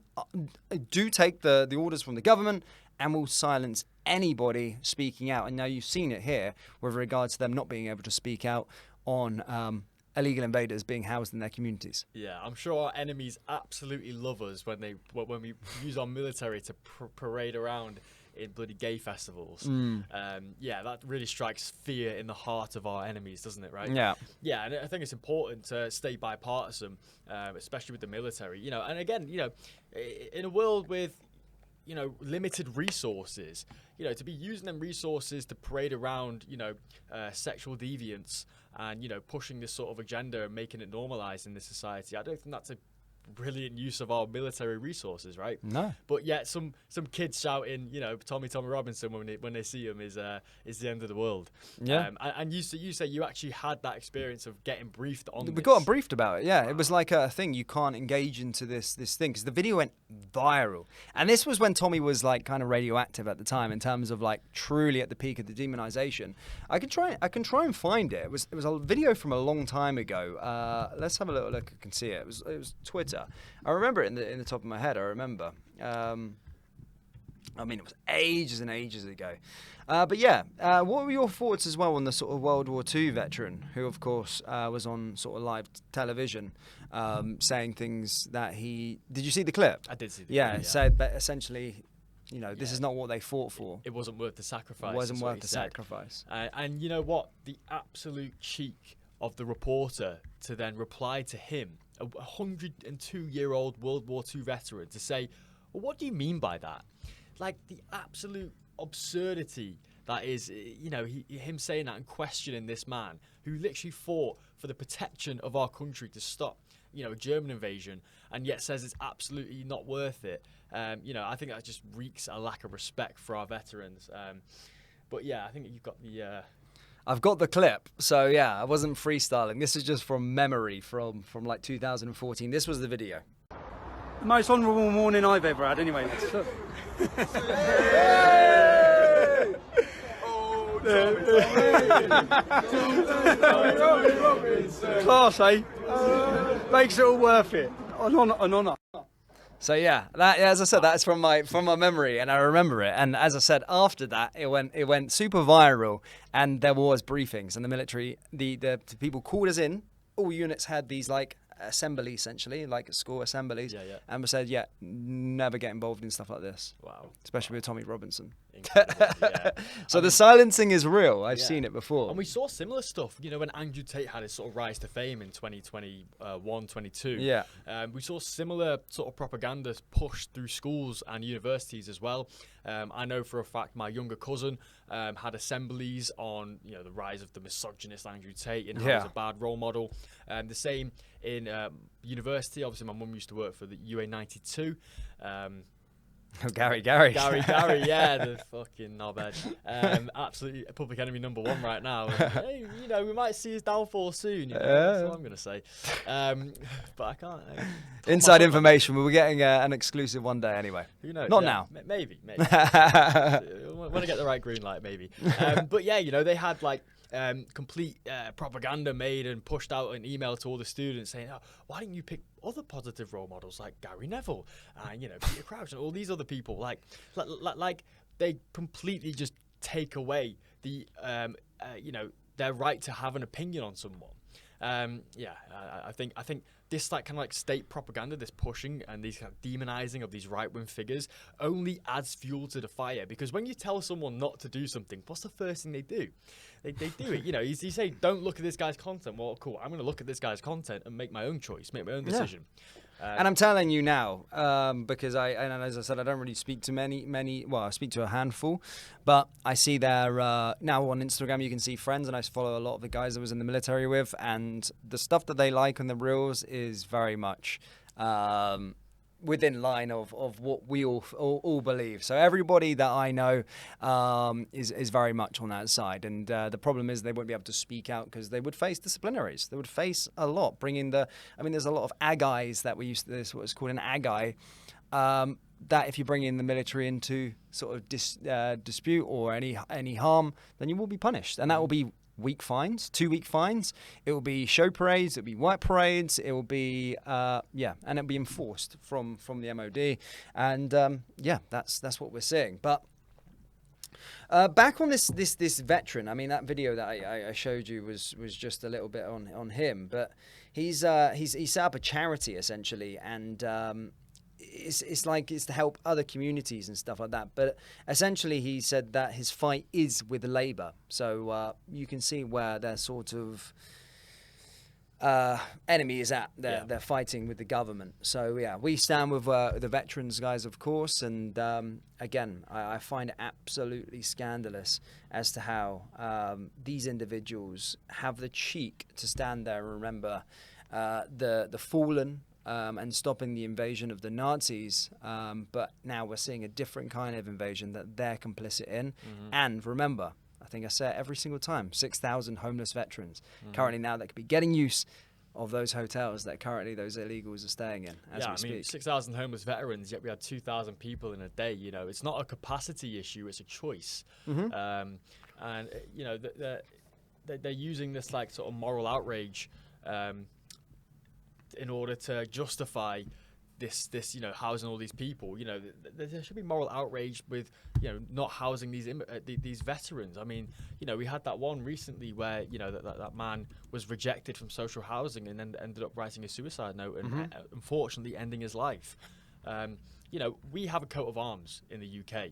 do take the orders from the government and will silence anybody speaking out. And now you've seen it here with regards to them not being able to speak out on illegal invaders being housed in their communities. Yeah, I'm sure our enemies absolutely love us when we use our military to parade around in bloody gay festivals. That really strikes fear in the heart of our enemies, doesn't it, right? Yeah, and I think it's important to stay bipartisan, especially with the military. And again, in a world with limited resources, to be using them resources to parade around, sexual deviance and, pushing this sort of agenda and making it normalized in this society. I don't think that's a brilliant use of our military resources, right? No. But yet some kids shouting, Tommy Robinson when they see him is the end of the world. Yeah. And you say you actually had that experience of getting briefed on. We got briefed about it. Yeah, it was like a thing. You can't engage into this thing because the video went viral, and this was when Tommy was like kind of radioactive at the time in terms of like truly at the peak of the demonization. I can try and find it. It was a video from a long time ago. Let's have a little look. I can see it. It was Twitter. I remember it in the top of my head. I remember. It was ages and ages ago. But what were your thoughts as well on the sort of World War II veteran who, of course, was on sort of live television saying things that he... Did you see the clip? I did see the clip, yeah, said that essentially you know, this is not what they fought for. It wasn't worth the sacrifice. It wasn't is what worth he the said. sacrifice. And you know what? The absolute cheek of the reporter to then reply to him, a 102-year-old World War II veteran, to say, well, what do you mean by that? Like, the absolute absurdity that is, you know, him saying that and questioning this man who literally fought for the protection of our country to stop, you know, a German invasion, and yet says it's absolutely not worth it. You know, I think that just reeks a lack of respect for our veterans. But yeah, I think you've got the... I've got the clip, so yeah, I wasn't freestyling. This is just from memory from like 2014. This was the video. The most honourable morning I've ever had, anyway. Class, eh? Makes it all worth it. An honour. So yeah, that, as I said, that's from my memory, and I remember it. And as I said, after that, it went super viral, and there was briefings, and the military, the people called us in. All units had these like assembly, essentially, like school assemblies, and we said, yeah, never get involved in stuff like this. Wow. Especially with Tommy Robinson. Yeah. So the silencing is real. I've seen it before. And we saw similar stuff, you know, when Andrew Tate had his sort of rise to fame in 2021, 22. Yeah. We saw similar sort of propaganda pushed through schools and universities as well. I know for a fact my younger cousin had assemblies on, you know, the rise of the misogynist Andrew Tate and how he's a bad role model. The same in university. Obviously, my mum used to work for the UA92. Gary. Yeah, the fucking knobhead. Absolutely public enemy #1 right now. And, hey, you know, we might see his downfall soon. You know, that's all I'm going to say. But I can't. Inside information. We were getting an exclusive one day anyway. Who knows? Not now. Maybe. When I get the right green light, maybe. But yeah, you know, they had like complete propaganda made and pushed out an email to all the students saying, oh, why didn't you pick other positive role models like Gary Neville and, you know, Peter Crouch and all these other people? Like they completely just take away the you know, their right to have an opinion on someone. I think this like kind of like state propaganda, this pushing and these kind of demonizing of these right-wing figures only adds fuel to the fire, because when you tell someone not to do something, what's the first thing they do? They do it. You know, you say, don't look at this guy's content. Well, cool, I'm going to look at this guy's content and make my own choice, make my own decision. And I'm telling you now, because and as I said, I don't really speak to many. Well, I speak to a handful, but I see their now on Instagram. You can see friends, and I follow a lot of the guys I was in the military with, and the stuff that they like on the reels is very much within line of what we all believe. So everybody that I know is very much on that side. And the problem is they won't be able to speak out because they would face disciplinaries. They would face a lot. There's a lot of agais that we used to, this what's called an agai, that if you bring in the military into sort of dispute or any harm, then you will be punished. And that will be week fines, 2-week fines. It will be show parades. It will be white parades. It will be and it'll be enforced from the MOD. And that's what we're seeing. But back on this veteran. I mean, that video that I showed you was just a little bit on him. But he set up a charity essentially, and it's to help other communities and stuff like that. But essentially he said that his fight is with Labour. So you can see where their sort of enemy is at. They're fighting with the government. So yeah, we stand with the veterans guys, of course. And again, I find it absolutely scandalous as to how these individuals have the cheek to stand there and remember the fallen, and stopping the invasion of the Nazis, but now we're seeing a different kind of invasion that they're complicit in. Mm-hmm. And remember, I think I say it every single time, 6,000 homeless veterans currently now that could be getting use of those hotels that currently those illegals are staying in as we speak. 6,000 homeless veterans, yet we had 2,000 people in a day. You know, it's not a capacity issue, it's a choice. Mm-hmm. And, you know, they're using this like sort of moral outrage in order to justify this, you know, housing all these people. You know, there should be moral outrage with, you know, not housing these veterans. I mean, you know, we had that one recently where, you know, that man was rejected from social housing and then ended up writing a suicide note and unfortunately ending his life. We have a coat of arms in the UK,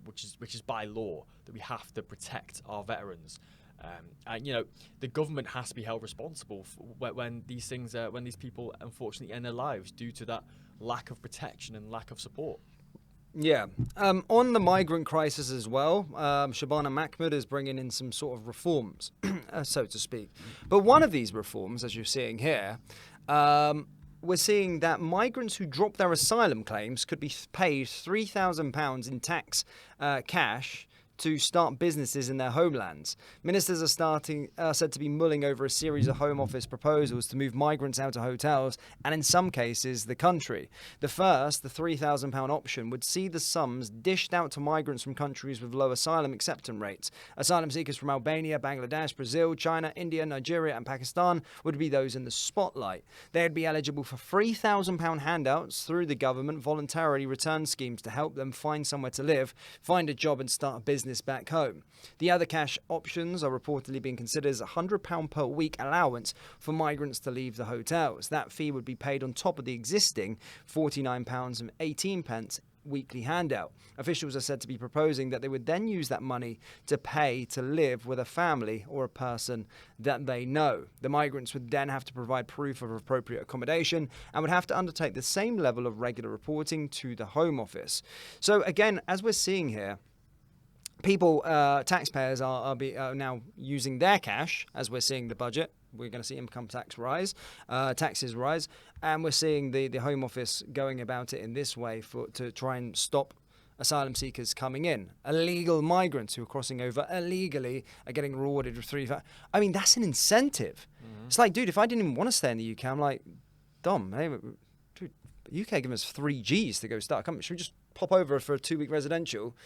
which is by law that we have to protect our veterans. And the government has to be held responsible for when these things, when these people unfortunately end their lives due to that lack of protection and lack of support. Yeah. On the migrant crisis as well, Shabana Mahmood is bringing in some sort of reforms, so to speak. But one of these reforms, as you're seeing here, we're seeing that migrants who drop their asylum claims could be paid £3,000 in tax cash to start businesses in their homelands. Ministers are said to be mulling over a series of Home Office proposals to move migrants out of hotels and, in some cases, the country. The first, the £3,000 option, would see the sums dished out to migrants from countries with low asylum acceptance rates. Asylum seekers from Albania, Bangladesh, Brazil, China, India, Nigeria and Pakistan would be those in the spotlight. They would be eligible for £3,000 handouts through the government voluntary return schemes to help them find somewhere to live, find a job and start a business back home. The other cash options are reportedly being considered as a £100 per week allowance for migrants to leave the hotels. That fee would be paid on top of the existing £49.18 weekly handout. Officials are said to be proposing that they would then use that money to pay to live with a family or a person that they know. The migrants would then have to provide proof of appropriate accommodation and would have to undertake the same level of regular reporting to the Home Office. So again, as we're seeing here, people, taxpayers are now using their cash, as we're seeing the budget. We're going to see income tax rise, taxes rise, and we're seeing the Home Office going about it in this way to try and stop asylum seekers coming in. Illegal migrants who are crossing over illegally are getting rewarded with I mean, that's an incentive. Mm-hmm. It's like, dude, if I didn't even want to stay in the UK, I'm like, Dom, hey, dude, UK giving us 3 Gs to go start a company. Should we just pop over for a 2-week residential,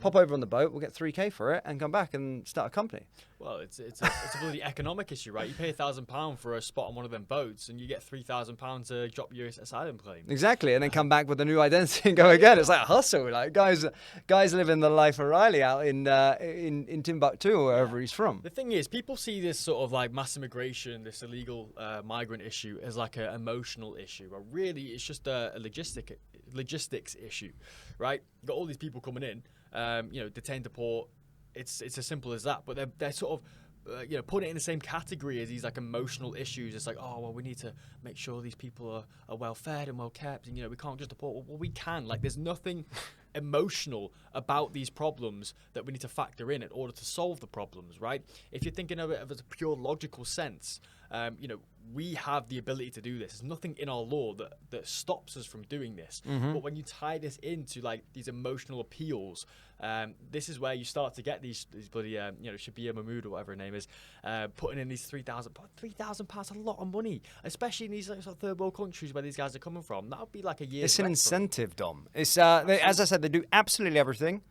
pop over on the boat, we'll get 3K for it, and come back and start a company? Well, it's a bloody economic issue, right? You pay £1,000 for a spot on one of them boats, and you get £3,000 to drop your asylum claim. Exactly, and then come back with a new identity and go again. It's like a hustle. Like guys living the life of Riley out in Timbuktu or wherever he's from. The thing is, people see this sort of like mass immigration, this illegal migrant issue, as like an emotional issue, but really it's just a logistics issue, right? You've got all these people coming in, detained, deport. It's as simple as that. But they're sort of putting it in the same category as these like emotional issues. It's like, oh well, we need to make sure these people are well fed and well kept, and we can't just deport. Well, we can. Like, there's nothing emotional about these problems that we need to factor in order to solve the problems, right? If you're thinking of it as a pure logical sense, we have the ability to do this. There's nothing in our law that stops us from doing this. Mm-hmm. But when you tie this into like these emotional appeals, this is where you start to get these bloody, Shabia Mahmood or whatever her name is, putting in these £3,000 a lot of money, especially in these like, sort of third world countries where these guys are coming from. That would be like a year's It's an incentive, Dom. It's as I said, they do absolutely everything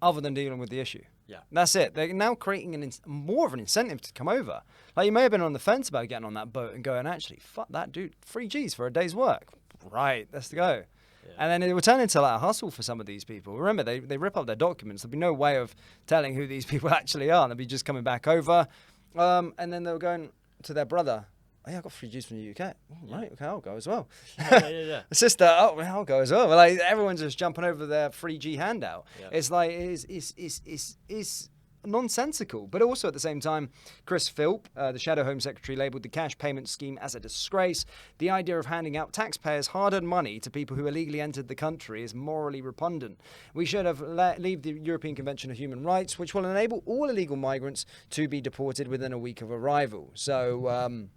other than dealing with the issue. Yeah, that's it. They're now creating more of an incentive to come over. Like, you may have been on the fence about getting on that boat and going, actually, fuck that, dude. 3 Gs for a day's work. Right, let's go. Yeah. And then it will turn into like a hustle for some of these people. Remember, they rip up their documents. There'll be no way of telling who these people actually are. They'll be just coming back over. And then they'll go to their brother. Oh, yeah, I got 3 Gs from the UK. Oh, right, okay, I'll go as well. Yeah. Sister, oh, I'll go as well. Well, like, everyone's just jumping over their 3G handout. Yeah. It's like, it's nonsensical. But also at the same time, Chris Philp, the Shadow Home Secretary, labelled the cash payment scheme as a disgrace. The idea of handing out taxpayers' hard-earned money to people who illegally entered the country is morally repugnant. We should have leave the European Convention of Human Rights, which will enable all illegal migrants to be deported within a week of arrival. So,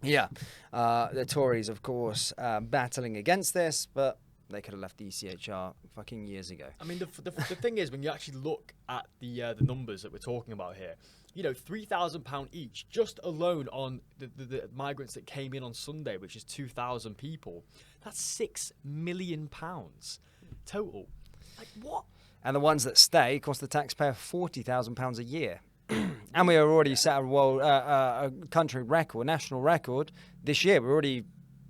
the Tories, of course, battling against this, but they could have left the ECHR fucking years ago. I mean, the thing is, when you actually look at the numbers that we're talking about here, £3,000 each, just alone on the migrants that came in on Sunday, which is 2,000 people, that's £6 million total. Like, what? And the ones that stay cost the taxpayer £40,000 a year. And we are already set a country record, national record this year. We're already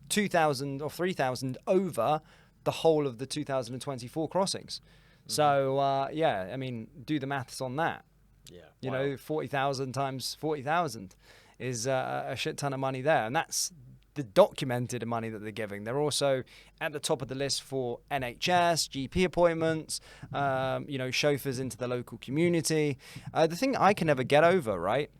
2,000 or 3,000 over the whole of the 2024 crossings. Mm-hmm. So, I mean, do the maths on that. Yeah. 40,000 times 40,000 is a shit ton of money there. And that's the documented money that they're giving. They're also at the top of the list for NHS, GP appointments, chauffeurs into the local community. The thing I can never get over, right,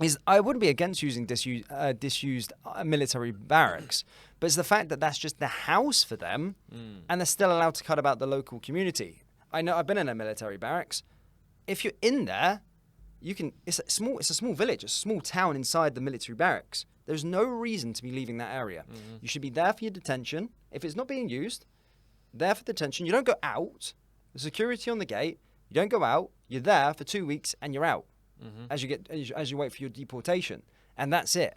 is I wouldn't be against using disused military barracks, but it's the fact that that's just the house for them, and they're still allowed to cut about the local community. I know I've been in a military barracks. If you're in there, you can. It's a small village, a small town inside the military barracks. There's no reason to be leaving that area. You should be there for your detention. If it's not being used, there for detention. You don't go out. The security on the gate. You don't go out. You're there for 2 weeks and you're out as you wait for your deportation, and that's it.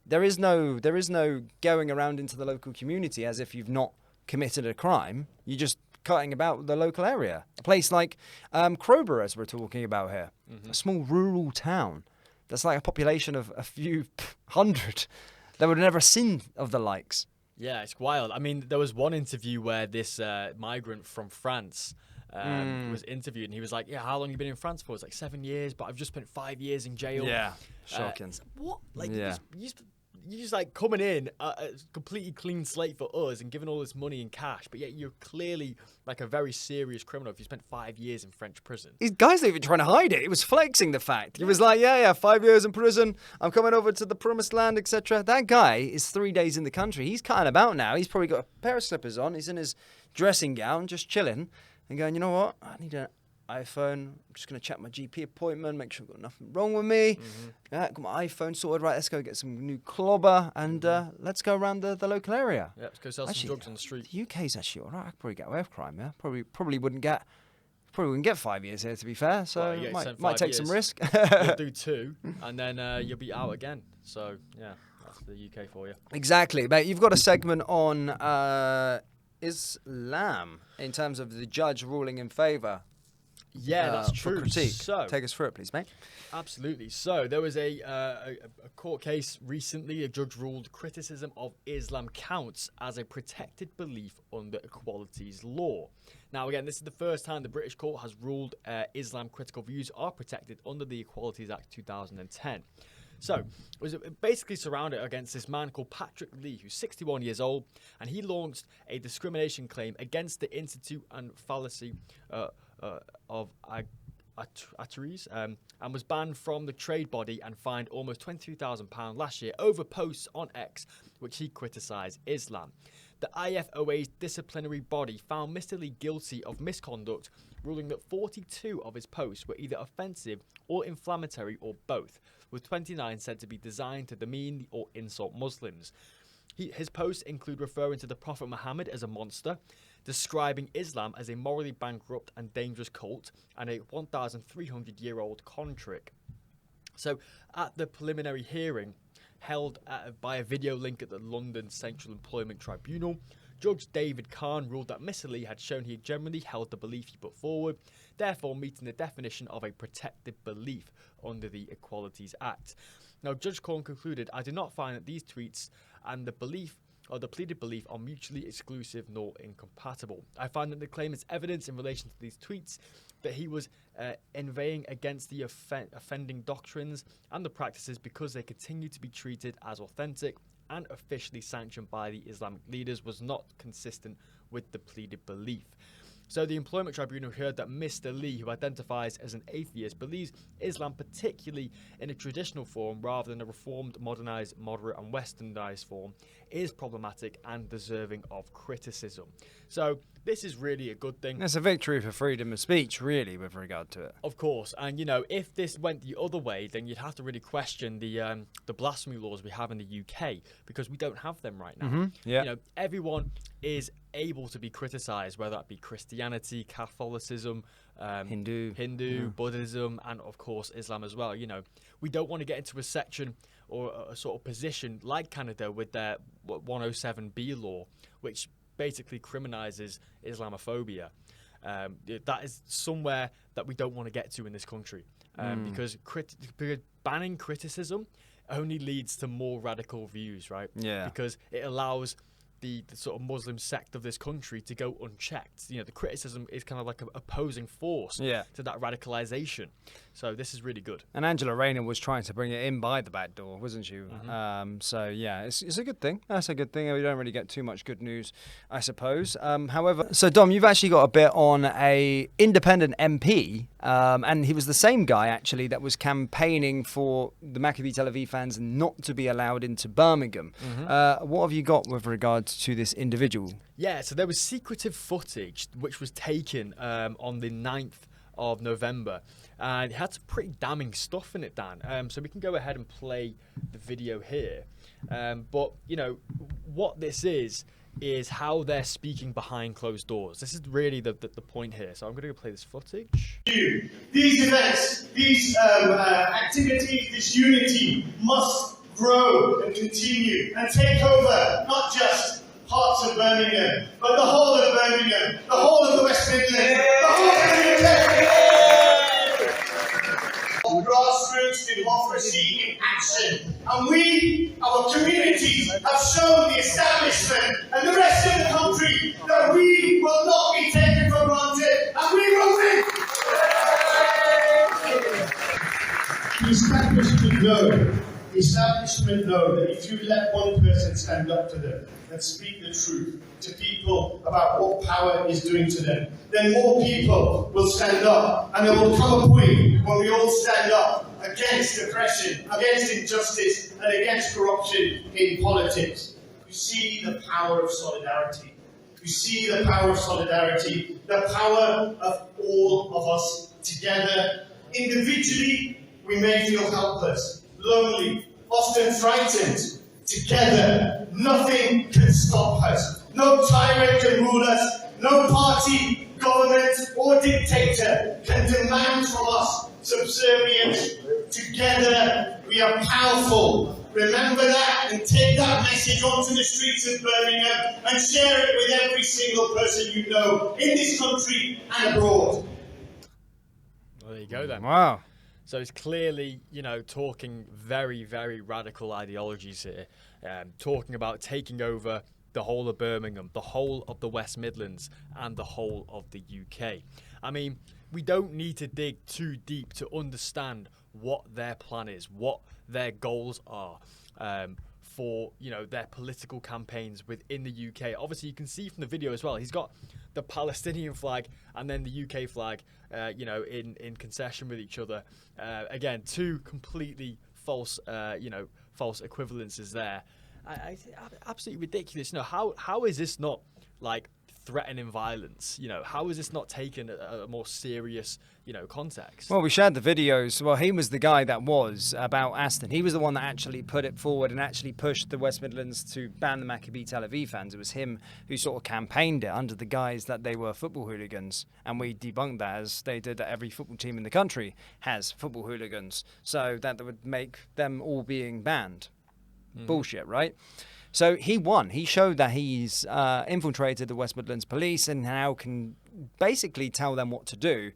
There is no going around into the local community as if you've not committed a crime. You're just cutting about the local area. A place like Crowborough, as we're talking about here, a small rural town. That's like a population of a few hundred that would have never seen of the likes. Yeah, it's wild. I mean, there was one interview where this migrant from France was interviewed, and he was like, "Yeah, how long have you been in France for?" It's like 7 years, but I've just spent 5 years in jail. Yeah, shocking. What? Like, you just like coming in a completely clean slate for us and giving all this money in cash, but yet you're clearly like a very serious criminal if you spent 5 years in French prison. These guys not even trying to hide it. He was flexing the fact. He was like, yeah, 5 years in prison. I'm coming over to the promised land, etc. That guy is 3 days in the country. He's cutting about now. He's probably got a pair of slippers on. He's in his dressing gown, just chilling and going, you know what? I need an iPhone. I'm just going to check my GP appointment, make sure I've got nothing wrong with me. Yeah, got my iPhone sorted. Right, let's go get some new clobber and let's go around the local area. Yeah, let's go sell some drugs on the street. The UK's actually all right. I could probably get away with crime, yeah? Probably wouldn't get 5 years here, to be fair. So might take some risk. You'll do 2, and then you'll be out again. So, yeah, that's the UK for you. Exactly, mate. You've got a segment on Islam in terms of the judge ruling in favour. Yeah, that's true. Critique. So, take us through it, please, mate. Absolutely. So there was a court case recently. A judge ruled criticism of Islam counts as a protected belief under equalities law. Now, again, this is the first time the British court has ruled Islam critical views are protected under the Equalities Act 2010. So it was basically surrounded against this man called Patrick Lee, who's 61 years old, and he launched a discrimination claim against the Institute and Fallacy of Atteries, and was banned from the trade body and fined almost £23,000 last year over posts on X which he criticised Islam. The IFOA's disciplinary body found Mr. Lee guilty of misconduct, ruling that 42 of his posts were either offensive or inflammatory or both, with 29 said to be designed to demean or insult Muslims. His posts include referring to the Prophet Muhammad as a monster, describing Islam as a morally bankrupt and dangerous cult, and a 1,300-year-old con trick. So, at the preliminary hearing, held by a video link at the London Central Employment Tribunal, Judge David Khan ruled that Mr. Lee had shown he generally held the belief he put forward, therefore meeting the definition of a protected belief under the Equalities Act. Now, Judge Khan concluded, "I do not find that these tweets and the belief or the pleaded belief are mutually exclusive nor incompatible. I find that the claimant's evidence in relation to these tweets that he was inveighing against the offending doctrines and the practices because they continue to be treated as authentic and officially sanctioned by the Islamic leaders was not consistent with the pleaded belief." So the Employment Tribunal heard that Mr. Lee, who identifies as an atheist, believes Islam particularly in a traditional form rather than a reformed, modernised, moderate and westernised form, is problematic and deserving of criticism. So this is really a good thing. It's a victory for freedom of speech, really, with regard to it. Of course, and you know, if this went the other way, then you'd have to really question the blasphemy laws we have in the UK, because we don't have them right now. Yeah. You know, everyone is able to be criticised, whether that be Christianity, Catholicism, Hindu, Buddhism, and of course Islam as well. You know, we don't want to get into a section or a sort of position like Canada with their 107B law, which basically criminalizes Islamophobia. That is somewhere that we don't want to get to in this country, because banning criticism only leads to more radical views, right? Yeah. Because it allows the sort of Muslim sect of this country to go unchecked. You know, the criticism is kind of like an opposing force to that radicalization. So this is really good. And Angela Rayner was trying to bring it in by the back door, wasn't she? So yeah, it's a good thing. That's a good thing. We don't really get too much good news, I suppose. However, so Dom, you've actually got a bit on a independent MP, and he was the same guy actually that was campaigning for the Maccabi Tel Aviv fans not to be allowed into Birmingham. What have you got with regards to this individual? Yeah, so there was secretive footage which was taken on the 9th of November, and it had some pretty damning stuff in it, Dan. So we can go ahead and play the video here. But, you know, what this is how they're speaking behind closed doors. This is really the point here. So I'm going to go play this footage. These events, these activities, this unity must grow and continue and take over not just parts of Birmingham, but the whole of Birmingham, the whole of the West Midlands, the whole of the UK. Grassroots democracy in action. And we, our communities, have shown the establishment and the rest of the country that we will not be taken for granted, and we will win. The establishment know that if you let one person stand up to them and speak the truth to people about what power is doing to them, then more people will stand up, and there will come a point when we all stand up against oppression, against injustice, and against corruption in politics. You see the power of solidarity. You see the power of solidarity, the power of all of us together. Individually, we may feel helpless, lonely, often frightened. Together, nothing can stop us. No tyrant can rule us. No party, government, or dictator can demand from us subservience. Together, we are powerful. Remember that and take that message onto the streets of Birmingham and share it with every single person you know in this country and abroad. Well, there you go then. Wow. So it's clearly, you know, talking very, very radical ideologies here, talking about taking over the whole of Birmingham, the whole of the West Midlands, and the whole of the UK. I mean, we don't need to dig too deep to understand what their plan is, what their goals are for, you know, their political campaigns within the UK. Obviously, you can see from the video as well, he's got the Palestinian flag and then the UK flag, you know, in concession with each other. Again, two completely false, you know, false equivalences there. Absolutely ridiculous. You know, how is this not like threatening violence? You know, how is this not taken a more serious, you know, context? Well, we shared the videos. Well, he was the guy that was about Aston. He was the one that actually put it forward and actually pushed the West Midlands to ban the Maccabi Tel Aviv fans. It was him who sort of campaigned it under the guise that they were football hooligans. And we debunked that, as they did, that every football team in the country has football hooligans. So that would make them all being banned. Bullshit, right? So he won. He showed that he's infiltrated the West Midlands police and now can basically tell them what to do,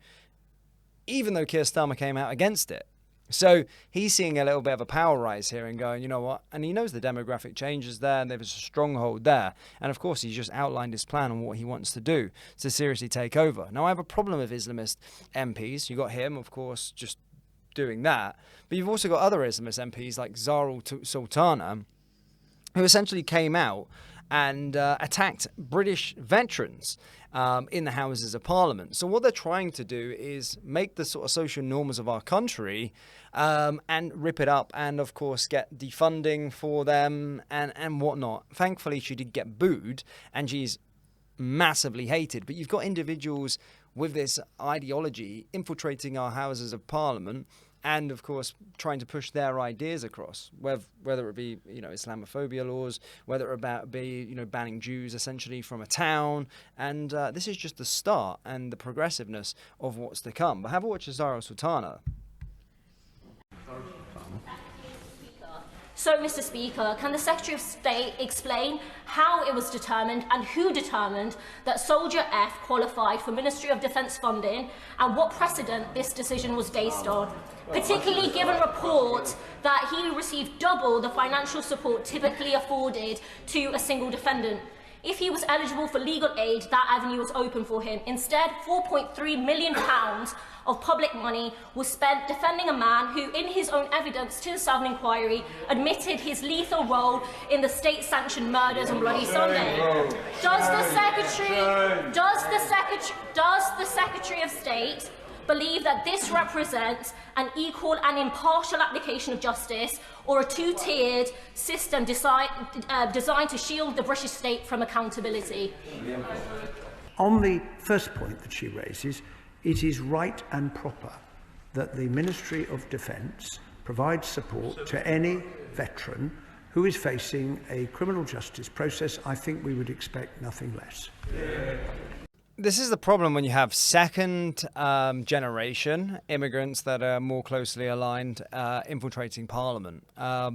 even though Keir Starmer came out against it. So he's seeing a little bit of a power rise here and going, you know what? And he knows the demographic changes there and there's a stronghold there. And of course, he's just outlined his plan on what he wants to do to seriously take over. Now, I have a problem with Islamist MPs. You got him, of course, just doing that. But you've also got other Islamist MPs like Zahra Sultana, who essentially came out and attacked British veterans in the Houses of Parliament. So what they're trying to do is make the sort of social norms of our country and rip it up and, of course, get defunding for them and whatnot. Thankfully, she did get booed and she's massively hated. But you've got individuals with this ideology infiltrating our Houses of Parliament and, of course, trying to push their ideas across, whether it be, you know, Islamophobia laws, whether it be, you know, banning Jews essentially from a town. And this is just the start and the progressiveness of what's to come. But have a watch of Zahra Sultana. So, Mr. Speaker, can the Secretary of State explain how it was determined and who determined that Soldier F qualified for Ministry of Defence funding and what precedent this decision was based on, particularly given report that he received double the financial support typically afforded to a single defendant? If he was eligible for legal aid, that avenue was open for him. Instead, £4.3 million of public money was spent defending a man who, in his own evidence to the Southern Inquiry, admitted his lethal role in the state-sanctioned murders on Bloody Sunday. Does the Secretary of State believe that this represents an equal and impartial application of justice, or a two-tiered system designed to shield the British state from accountability? On the first point that she raises, it is right and proper that the Ministry of Defence provides support to any veteran who is facing a criminal justice process. I think we would expect nothing less. This is the problem when you have second generation immigrants that are more closely aligned infiltrating Parliament.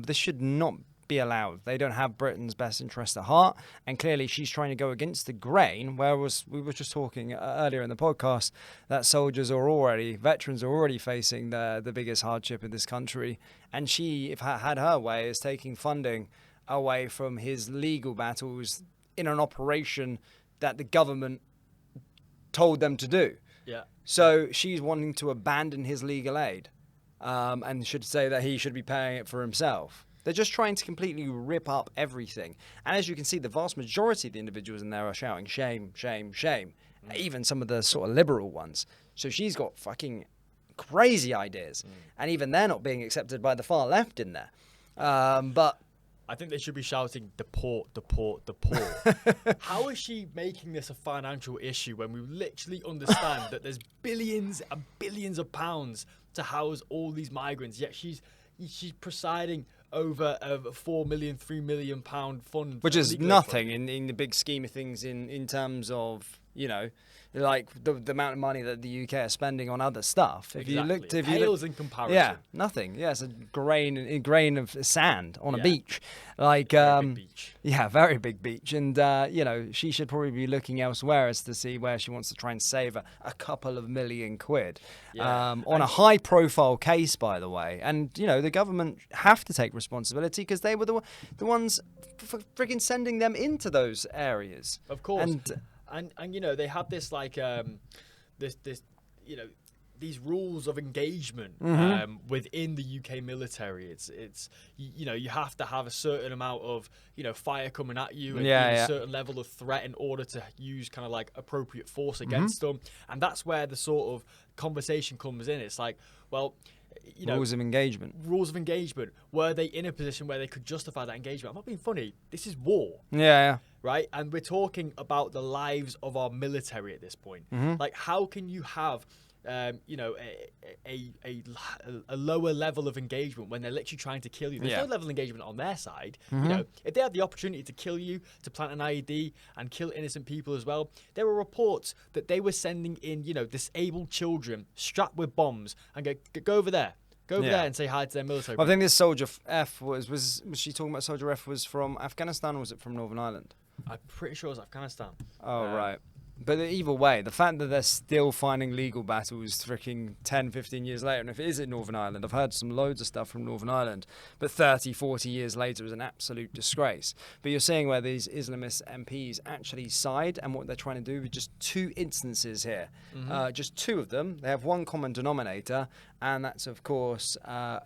This should not be allowed. They don't have Britain's best interest at heart, and clearly she's trying to go against the grain, whereas we were just talking earlier in the podcast that veterans are already facing the biggest hardship in this country, and she, if had her way, is taking funding away from his legal battles in an operation that the government told them to do. Yeah. So she's wanting to abandon his legal aid and should say that he should be paying it for himself. They're just trying to completely rip up everything. And as you can see, the vast majority of the individuals in there are shouting, shame, shame, shame. Even some of the sort of liberal ones. So she's got fucking crazy ideas. And even they're not being accepted by the far left in there. But I think they should be shouting, deport, deport, deport. How is she making this a financial issue when we literally understand that there's billions and billions of pounds to house all these migrants, yet she's presiding over a £4 million, £3 million fund. Which is nothing in the big scheme of things in terms of, you know, like the amount of money that the UK are spending on other stuff. If you looked in comparison. Yeah, nothing. Yeah, it's a grain of sand on a beach. Like big beach. Yeah, very big beach. And you know, she should probably be looking elsewhere as to see where she wants to try and save a couple of million quid. Yeah. On a high profile case, by the way. And you know, the government have to take responsibility because they were the ones freaking sending them into those areas. Of course. And you know, they have this like this you know, these rules of engagement within the UK military. It's you know, you have to have a certain amount of, you know, fire coming at you and a certain level of threat in order to use kind of like appropriate force against them. And that's where the sort of conversation comes in. It's like, well, you know, rules of engagement. Were they in a position where they could justify that engagement? I'm not being funny. This is war. Yeah. Right? And we're talking about the lives of our military at this point. Like, how can you have, you know, a lower level of engagement when they're literally trying to kill you? There's no level of engagement on their side. You know, if they had the opportunity to kill you, to plant an IED and kill innocent people as well, there were reports that they were sending in, you know, disabled children strapped with bombs and go over there. Go over there and say hi to their military. Well, I think this Soldier F was she talking about Soldier F was from Afghanistan or was it from Northern Ireland? I'm pretty sure it was Afghanistan. Oh, right. But either way, the fact that they're still finding legal battles freaking 10, 15 years later, and if it is in Northern Ireland, I've heard some loads of stuff from Northern Ireland, but 30, 40 years later is an absolute disgrace. But you're seeing where these Islamist MPs actually side, and what they're trying to do with just two instances here. Just two of them. They have one common denominator, and that's, of course,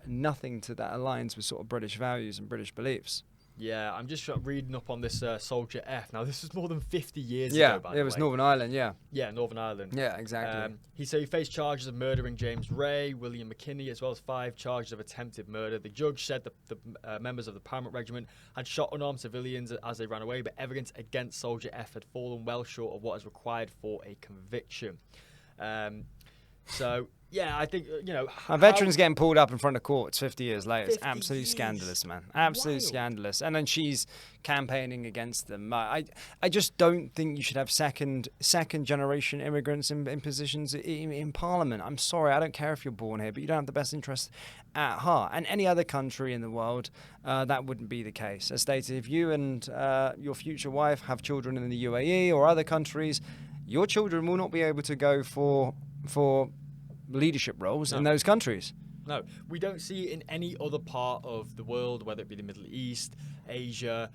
nothing that aligns with sort of British values and British beliefs. Yeah, I'm just reading up on this Soldier F. Now, this was more than 50 years ago, by the way. Yeah, it was Northern Ireland, Yeah, Northern Ireland. Yeah, exactly. He faced charges of murdering James Ray, William McKinney, as well as 5 charges of attempted murder. The judge said the members of the Paramount Regiment had shot unarmed civilians as they ran away, but evidence against Soldier F had fallen well short of what is required for a conviction. So... yeah, I think, you know... A veteran's getting pulled up in front of courts 50 years later. It's absolutely scandalous, man. Absolutely scandalous. And then she's campaigning against them. I just don't think you should have second-generation immigrants in positions in Parliament. I'm sorry, I don't care if you're born here, but you don't have the best interest at heart. And any other country in the world, that wouldn't be the case. As stated, if you and your future wife have children in the UAE or other countries, your children will not be able to go for leadership roles in those countries. No, we don't see it in any other part of the world, whether it be the Middle East, Asia,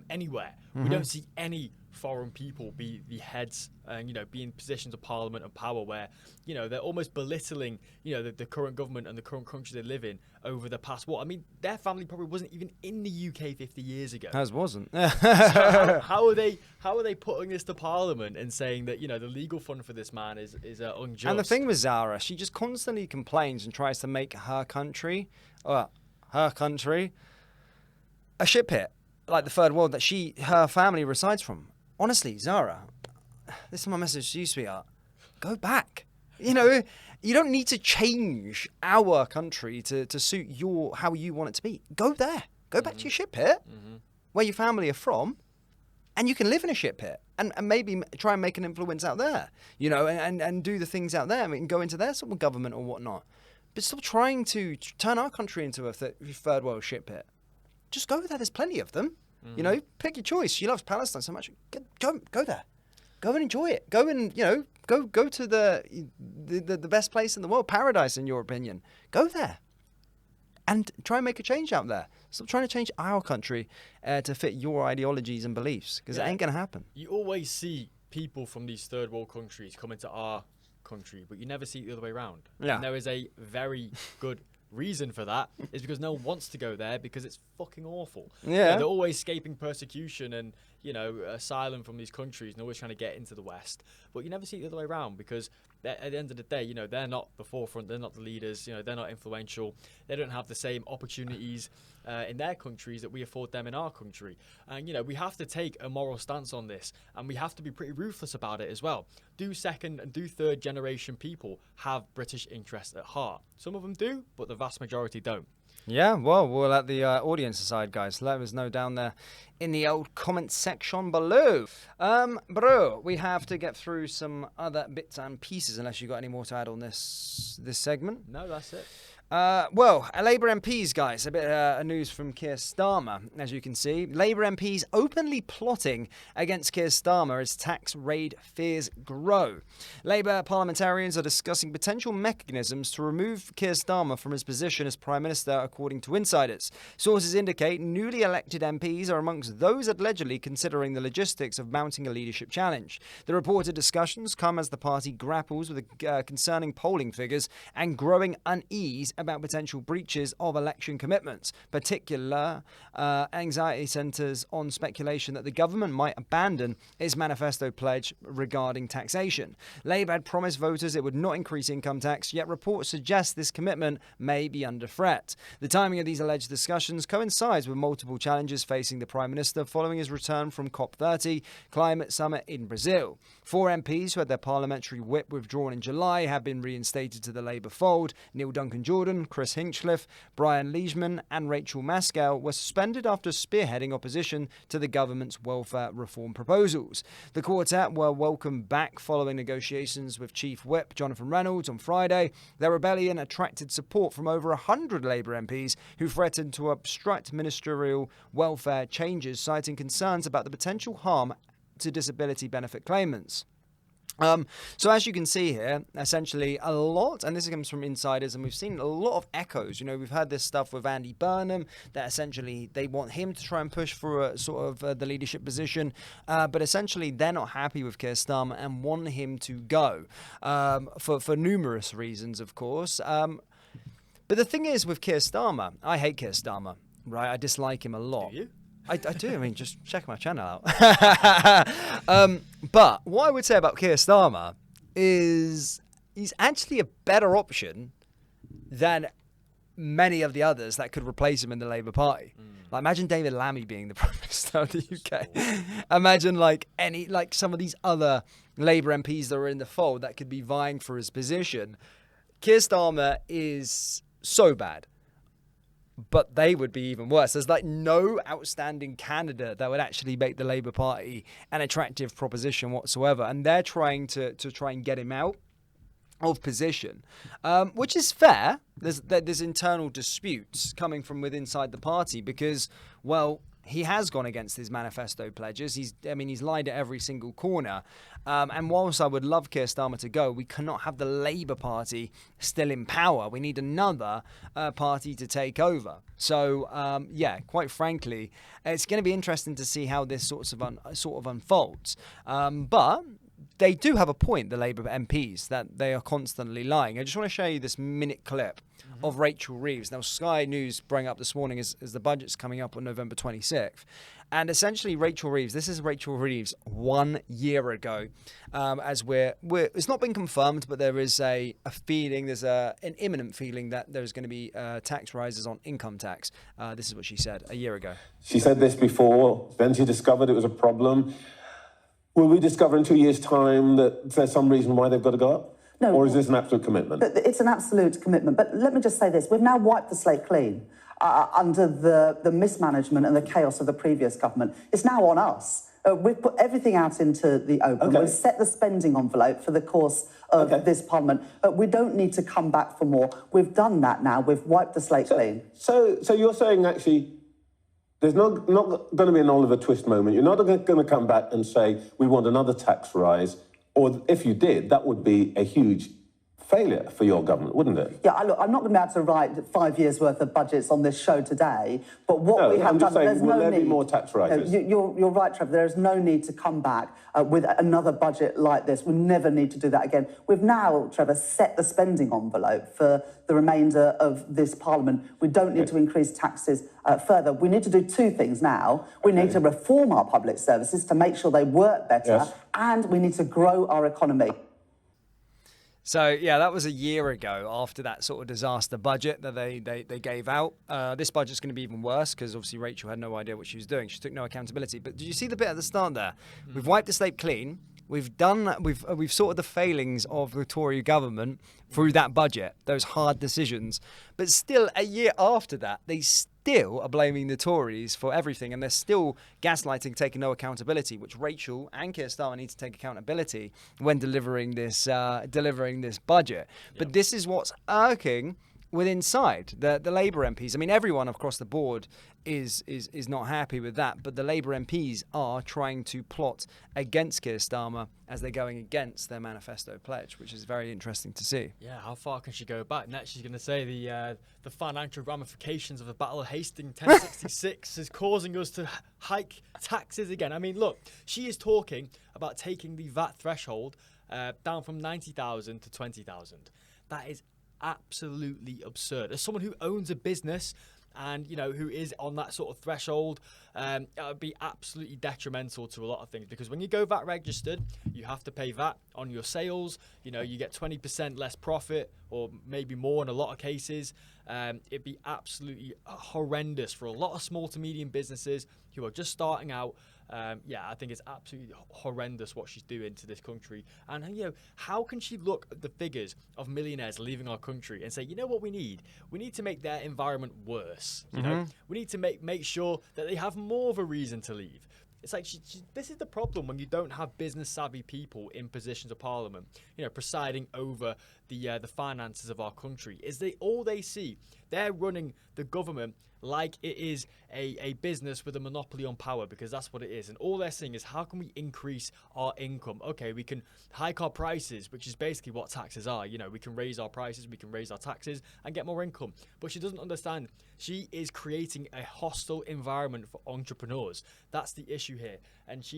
anywhere. We don't see any foreign people be the heads and, you know, be in positions of parliament and power where, you know, they're almost belittling, you know, the current government and the current country they live in over the past what? I mean, their family probably wasn't even in the UK 50 years ago. As wasn't. So how are they putting this to Parliament and saying that, you know, the legal fund for this man is unjust? And the thing with Zara, she just constantly complains and tries to make her country a shit pit, like the third world that her family resides from. Honestly, Zara, this is my message to you, sweetheart. Go back. You know, you don't need to change our country to suit how you want it to be. Go there. Go back to your shit pit, where your family are from, and you can live in a shit pit and maybe try and make an influence out there, you know, and do the things out there. I mean, go into their sort of government or whatnot. But stop trying to turn our country into a third world shit pit. Just go there. There's plenty of them. You know, pick your choice. She loves Palestine so much. Go there. Go and enjoy it. Go and, you know, go to the best place in the world, paradise in your opinion. Go there and try and make a change out there. Stop trying to change our country to fit your ideologies and beliefs, because it ain't going to happen. You always see people from these third world countries come into our country, but you never see it the other way around. Yeah. And there is a very good reason for that, is because no one wants to go there because it's fucking awful. Yeah. You know, they're always escaping persecution and, you know, asylum from these countries and always trying to get into the West. But you never see it the other way around, because at the end of the day, you know, they're not the forefront, they're not the leaders, you know, they're not influential, they don't have the same opportunities in their countries that we afford them in our country. And, you know, we have to take a moral stance on this, and we have to be pretty ruthless about it as well. Do second and do third generation people have British interests at heart? Some of them do, but the vast majority don't. Yeah, well, we'll let the audience decide, guys. Let us know down there in the old comment section below. Bro, we have to get through some other bits and pieces, unless you got any more to add on this segment. No, that's it. Well, Labour MPs, guys, a bit of news from Keir Starmer. As you can see, Labour MPs openly plotting against Keir Starmer as tax raid fears grow. Labour parliamentarians are discussing potential mechanisms to remove Keir Starmer from his position as Prime Minister, according to insiders. Sources indicate newly elected MPs are amongst those allegedly considering the logistics of mounting a leadership challenge. The reported discussions come as the party grapples with concerning polling figures and growing unease about potential breaches of election commitments. Particular anxiety centres on speculation that the government might abandon its manifesto pledge regarding taxation. Labour had promised voters it would not increase income tax, yet reports suggest this commitment may be under threat. The timing of these alleged discussions coincides with multiple challenges facing the Prime Minister following his return from COP30 climate summit in Brazil. 4 MPs who had their parliamentary whip withdrawn in July have been reinstated to the Labour fold. Neil Duncan-Jordan, Chris Hinchcliffe, Brian Leishman and Rachel Mascow were suspended after spearheading opposition to the government's welfare reform proposals. The quartet were welcomed back following negotiations with Chief Whip Jonathan Reynolds on Friday. Their rebellion attracted support from over 100 Labour MPs who threatened to obstruct ministerial welfare changes, citing concerns about the potential harm to disability benefit claimants. So as you can see here, essentially a lot, and this comes from insiders, and we've seen a lot of echoes. You know, we've heard this stuff with Andy Burnham, that essentially they want him to try and push for a sort of the leadership position, but essentially they're not happy with Keir Starmer and want him to go for numerous reasons, of course. But the thing is with Keir Starmer, I hate Keir Starmer, right? I dislike him a lot. Do you? I do. I mean, just check my channel out. But what I would say about Keir Starmer is he's actually a better option than many of the others that could replace him in the Labour Party. Like, imagine David Lammy being the Prime Minister of the UK. Imagine like some of these other Labour MPs that are in the fold that could be vying for his position. Keir Starmer is so bad, but they would be even worse. There's like no outstanding candidate that would actually make the Labour Party an attractive proposition whatsoever. And they're trying to try and get him out of position, which is fair. There's internal disputes coming from within inside the party because, well, he has gone against his manifesto pledges. He's lied at every single corner. And whilst I would love Keir Starmer to go, we cannot have the Labour Party still in power. We need another party to take over. So, quite frankly, it's going to be interesting to see how this sort of unfolds. But they do have a point, the Labour MPs, that they are constantly lying. I just want to show you this minute clip of Rachel Reeves. Now, Sky News bring up this morning as the budget's coming up on November 26th. And essentially, Rachel Reeves, this is Rachel Reeves 1 year ago, as it's not been confirmed, but there is a feeling, there's an imminent feeling that there's going to be tax rises on income tax. This is what she said a year ago. She said this before, then she discovered it was a problem. Will we discover in 2 years' time that there's some reason why they've got to go up? No. Or is this an absolute commitment? It's an absolute commitment. But let me just say this. We've now wiped the slate clean under the mismanagement and the chaos of the previous government. It's now on us. We've put everything out into the open. Okay. We've set the spending envelope for the course of this parliament. We don't need to come back for more. We've done that now. We've wiped the slate clean. So you're saying, actually, there's not going to be an Oliver Twist moment. You're not going to come back and say, we want another tax rise. Or if you did, that would be a huge failure for your government, wouldn't it? Yeah, look, I'm not going to be able to write 5 years' worth of budgets on this show today, but what we have I'm just done, saying, there's will no there need. be more tax rises? You're right, Trevor. There is no need to come back with another budget like this. We never need to do that again. We've now, Trevor, set the spending envelope for the remainder of this parliament. We don't need to increase taxes further. We need to do two things now. We need to reform our public services to make sure they work better, and we need to grow our economy. So, yeah, that was a year ago after that sort of disaster budget that they gave out. This budget's going to be even worse because obviously Rachel had no idea what she was doing. She took no accountability. But did you see the bit at the start there? We've wiped the slate clean. We've sorted the failings of the Tory government through that budget, those hard decisions. But still, a year after that, they still are blaming the Tories for everything, and they're still gaslighting, taking no accountability, which Rachel and Keir Starmer need to take accountability when delivering this budget. But this is what's irking within inside the Labour MPs. I mean, everyone across the board is not happy with that, but the Labour MPs are trying to plot against Keir Starmer as they're going against their manifesto pledge, which is very interesting to see. Yeah, how far can she go back? Next, she's going to say the financial ramifications of the Battle of Hastings 1066 is causing us to hike taxes again. I mean, look, she is talking about taking the VAT threshold down from 90,000 to 20,000. That is absolutely absurd. As someone who owns a business and, you know, who is on that sort of threshold, it would be absolutely detrimental to a lot of things, because when you go VAT registered, you have to pay VAT on your sales. You know, you get 20% less profit, or maybe more in a lot of cases. It'd be absolutely horrendous for a lot of small to medium businesses who are just starting out. I think it's absolutely horrendous what she's doing to this country. And, you know, how can she look at the figures of millionaires leaving our country and say, you know what we need? We need to make their environment worse. You know, we need to make sure that they have more of a reason to leave. It's like this is the problem when you don't have business savvy people in positions of parliament, you know, presiding over the finances of our country. Is all they see? They're running the government like it is a business with a monopoly on power, because that's what it is. And all they're saying is, how can we increase our income? Okay, we can hike our prices, which is basically what taxes are. You know, we can raise our prices, we can raise our taxes and get more income. But she doesn't understand. She is creating a hostile environment for entrepreneurs. That's the issue here. And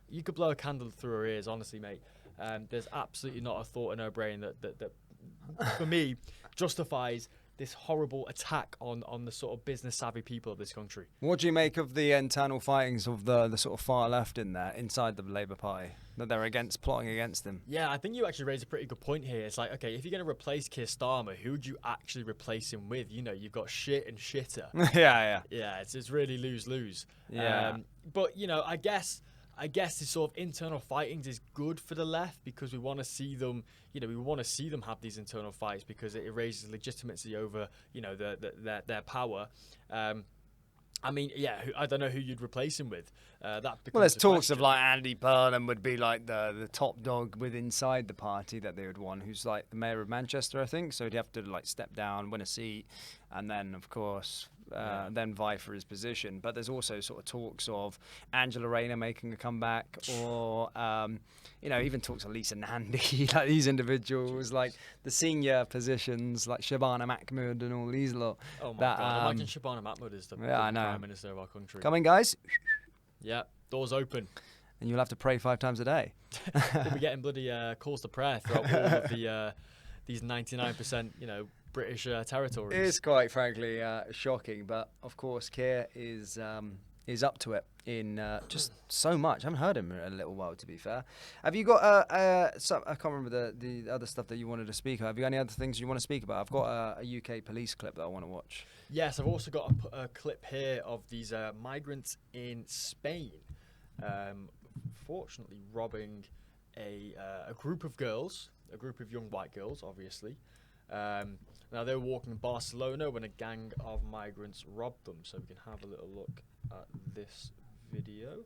you could blow a candle through her ears, honestly, mate. There's absolutely not a thought in her brain that for me, justifies this horrible attack on the sort of business savvy people of this country. What do you make of the internal fightings of the sort of far left inside the Labour Party, that they're plotting against him? Yeah, I think you actually raised a pretty good point here. It's like, okay, if you're going to replace Keir Starmer, who would you actually replace him with? You know, you've got shit and shitter. Yeah. Yeah, it's really lose-lose. Yeah. But, you know, I guess this sort of internal fightings is good for the left, because we want to see them, you know, have these internal fights, because it erases legitimacy over, you know, their power. I mean, yeah, I don't know who you'd replace him with. There's talks of like Andy Burnham would be like the top dog inside the party that they would want, who's like the mayor of Manchester, I think. So he'd have to like step down, win a seat, and then of course then vie for his position. But there's also sort of talks of Angela Rayner making a comeback, or even talks of Lisa Nandy, like these individuals, like the senior positions, like Shabana Mahmood and all these lot. Oh my God! Imagine Shabana Mahmood is the Prime Minister of our country. Coming, guys. Yeah, doors open. And you'll have to pray 5 times a day. We'll be getting bloody calls to prayer throughout all of these 99%, British territories. It is quite frankly shocking, but of course Keir is up to it in just so much. I haven't heard him in a little while, to be fair. Have you got I can't remember the other stuff that you wanted to speak of. Have you got any other things you want to speak about? I've got a UK police clip that I want to watch. Yes, I've also got a clip here of these migrants in Spain, fortunately robbing a group of girls, a group of young white girls, obviously. Now, they were walking in Barcelona when a gang of migrants robbed them. So we can have a little look at this video.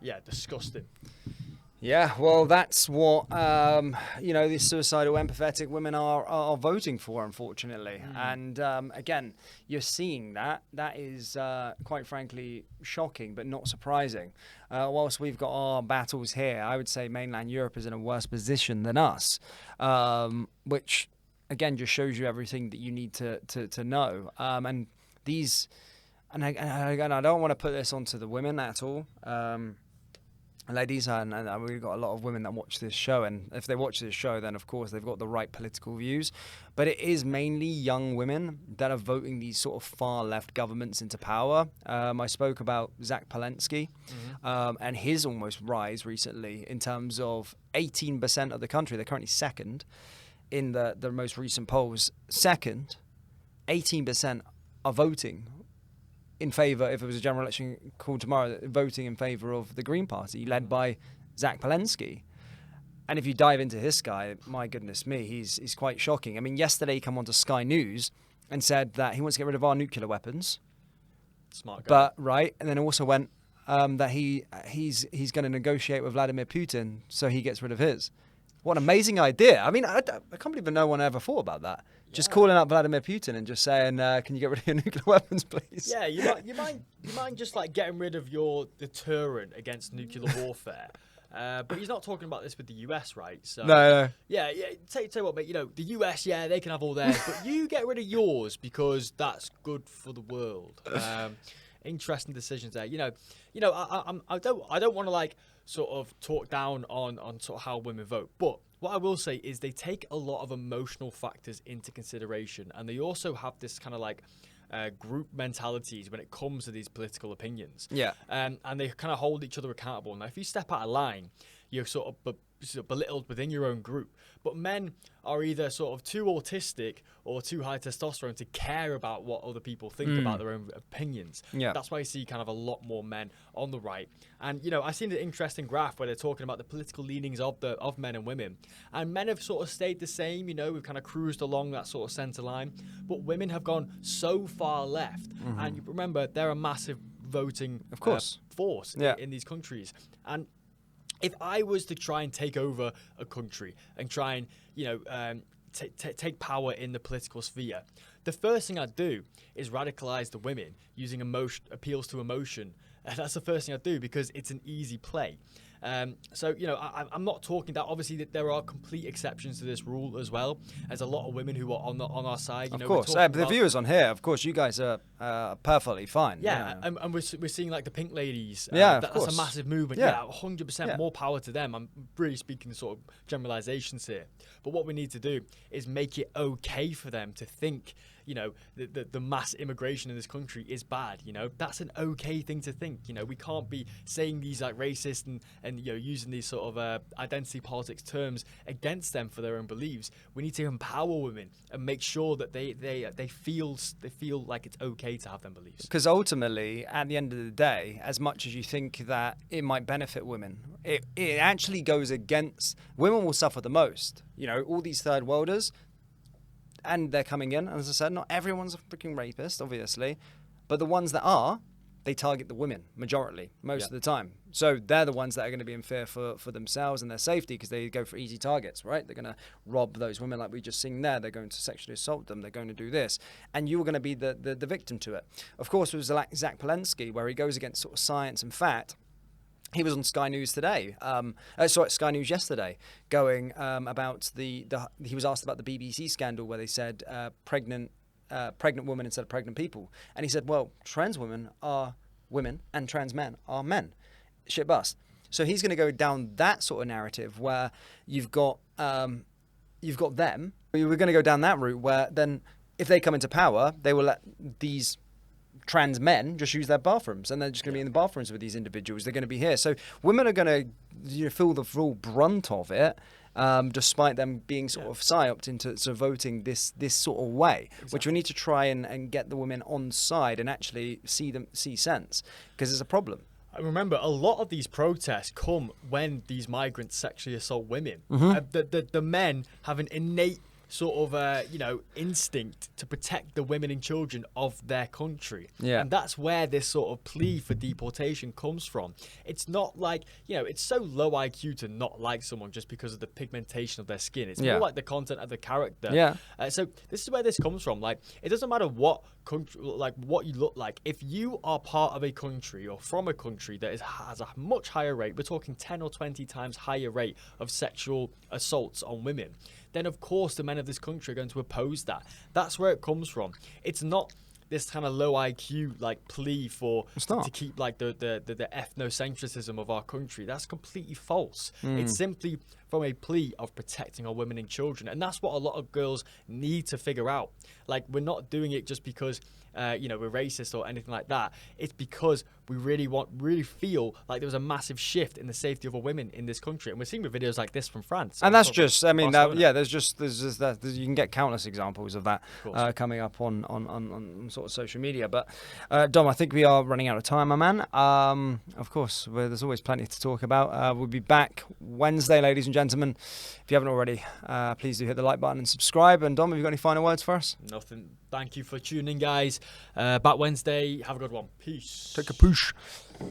Yeah, disgusting. Yeah, well, that's what these suicidal, empathetic women are voting for, unfortunately. And again, you're seeing that. That is quite frankly shocking, but not surprising. Whilst we've got our battles here, I would say mainland Europe is in a worse position than us, which again just shows you everything that you need to know. And these, and again, I don't want to put this onto the women at all. Ladies, and we've got a lot of women that watch this show, and if they watch this show, then of course they've got the right political views. But it is mainly young women that are voting these sort of far left governments into power. I spoke about Zach Palensky and his almost rise recently in terms of 18% of the country. They're currently second in the most recent polls. Second, 18% are voting in favour, if it was a general election called tomorrow, voting in favour of the Green Party, led by Zach Palensky. And if you dive into this guy, my goodness me, he's quite shocking. I mean, yesterday he came onto Sky News and said that he wants to get rid of our nuclear weapons. Smart guy. But, right, and then also went that he's going to negotiate with Vladimir Putin so he gets rid of his. What an amazing idea. I mean, I can't believe no one ever thought about that. Yeah. Just calling up Vladimir Putin and just saying, can you get rid of your nuclear weapons, please? Yeah, you mind just like getting rid of your deterrent against nuclear warfare. But he's not talking about this with the US, right? So No. Yeah. Tell you what, mate. The US, yeah, they can have all theirs, but you get rid of yours because that's good for the world. Interesting decisions there. I don't want to like sort of talk down on sort of how women vote, but what I will say is they take a lot of emotional factors into consideration, and they also have this kind of like group mentalities when it comes to these political opinions. Yeah. And they kind of hold each other accountable. Now, if you step out of line, you're sort of belittled within your own group. But men are either sort of too autistic or too high testosterone to care about what other people think about their own opinions. Yeah. That's why you see kind of a lot more men on the right. And, I've seen an interesting graph where they're talking about the political leanings of men and women. And men have sort of stayed the same, we've kind of cruised along that sort of centre line. But women have gone so far left. And you remember, they're a massive voting force in these countries. And if I was to try and take over a country and try and, take power in the political sphere, the first thing I'd do is radicalize the women using appeals to emotion. And that's the first thing I'd do because it's an easy play. I'm not talking that obviously that there are complete exceptions to this rule as well. There's a lot of women who are on our side. Of course, the viewers on here, of course, you guys are perfectly fine. Yeah, and we're seeing like the pink ladies. Of that's course. a massive movement. Yeah, 100% more power to them. I'm really speaking sort of generalizations here. But what we need to do is make it okay for them to think, you know, the mass immigration in this country is bad. You know, that's an okay thing to think. You know, we can't be saying these like racist and you know, using these sort of identity politics terms against them for their own beliefs. We need to empower women and make sure that they feel like it's okay to have them beliefs. Because ultimately, at the end of the day, as much as you think that it might benefit women, it actually goes against women. Will suffer the most. You know, all these third worlders, and they're coming in. And as I said, not everyone's a freaking rapist, obviously, but the ones that are, they target the women majorly most of the time. So they're the ones that are going to be in fear for themselves and their safety, because they go for easy targets, right? They're going to rob those women like we just seen there. They're going to sexually assault them. They're going to do this. And you're going to be the victim to it. Of course, with Zach Polensky, where he goes against sort of science and fact, he was on Sky News today. Sky News yesterday, going about he was asked about the BBC scandal where they said pregnant women instead of pregnant people, and he said, well, trans women are women and trans men are men. Shit bust. So he's going to go down that sort of narrative where you've got them. We're going to go down that route where then if they come into power, they will let these trans men just use their bathrooms, and they're just going to be in the bathrooms with these individuals. They're going to be here. So women are going to feel the full brunt of it, despite them being sort of psyoped into voting this sort of way, which we need to try and get the women on side and actually see sense, because it's a problem. I remember a lot of these protests come when these migrants sexually assault women. The men have an innate sort of instinct to protect the women and children of their country. And that's where this sort of plea for deportation comes from. It's not like, it's so low IQ to not like someone just because of the pigmentation of their skin. It's more like the content of the character. So this is where this comes from. Like, it doesn't matter what country, like what you look like. If you are part of a country or from a country that has a much higher rate, we're talking 10 or 20 times higher rate of sexual assaults on women, then of course the men of this country are going to oppose that. That's where it comes from. It's not this kind of low IQ like plea for to keep like the ethnocentrism of our country. That's completely false. It's simply from a plea of protecting our women and children, and that's what a lot of girls need to figure out. Like, we're not doing it just because we're racist or anything like that. It's because we really feel like there was a massive shift in the safety of our women in this country, and we're seeing with videos like this from France. And that's just, I mean, there's just that. You can get countless examples of that coming up on sort of social media. But Dom, I think we are running out of time, my man. Of course, there's always plenty to talk about. We'll be back Wednesday, ladies and gentlemen. If you haven't already, please do hit the like button and subscribe. And Dom, have you got any final words for us? Nothing. Thank you for tuning in, guys. Back Wednesday. Have a good one. Peace. Take a push.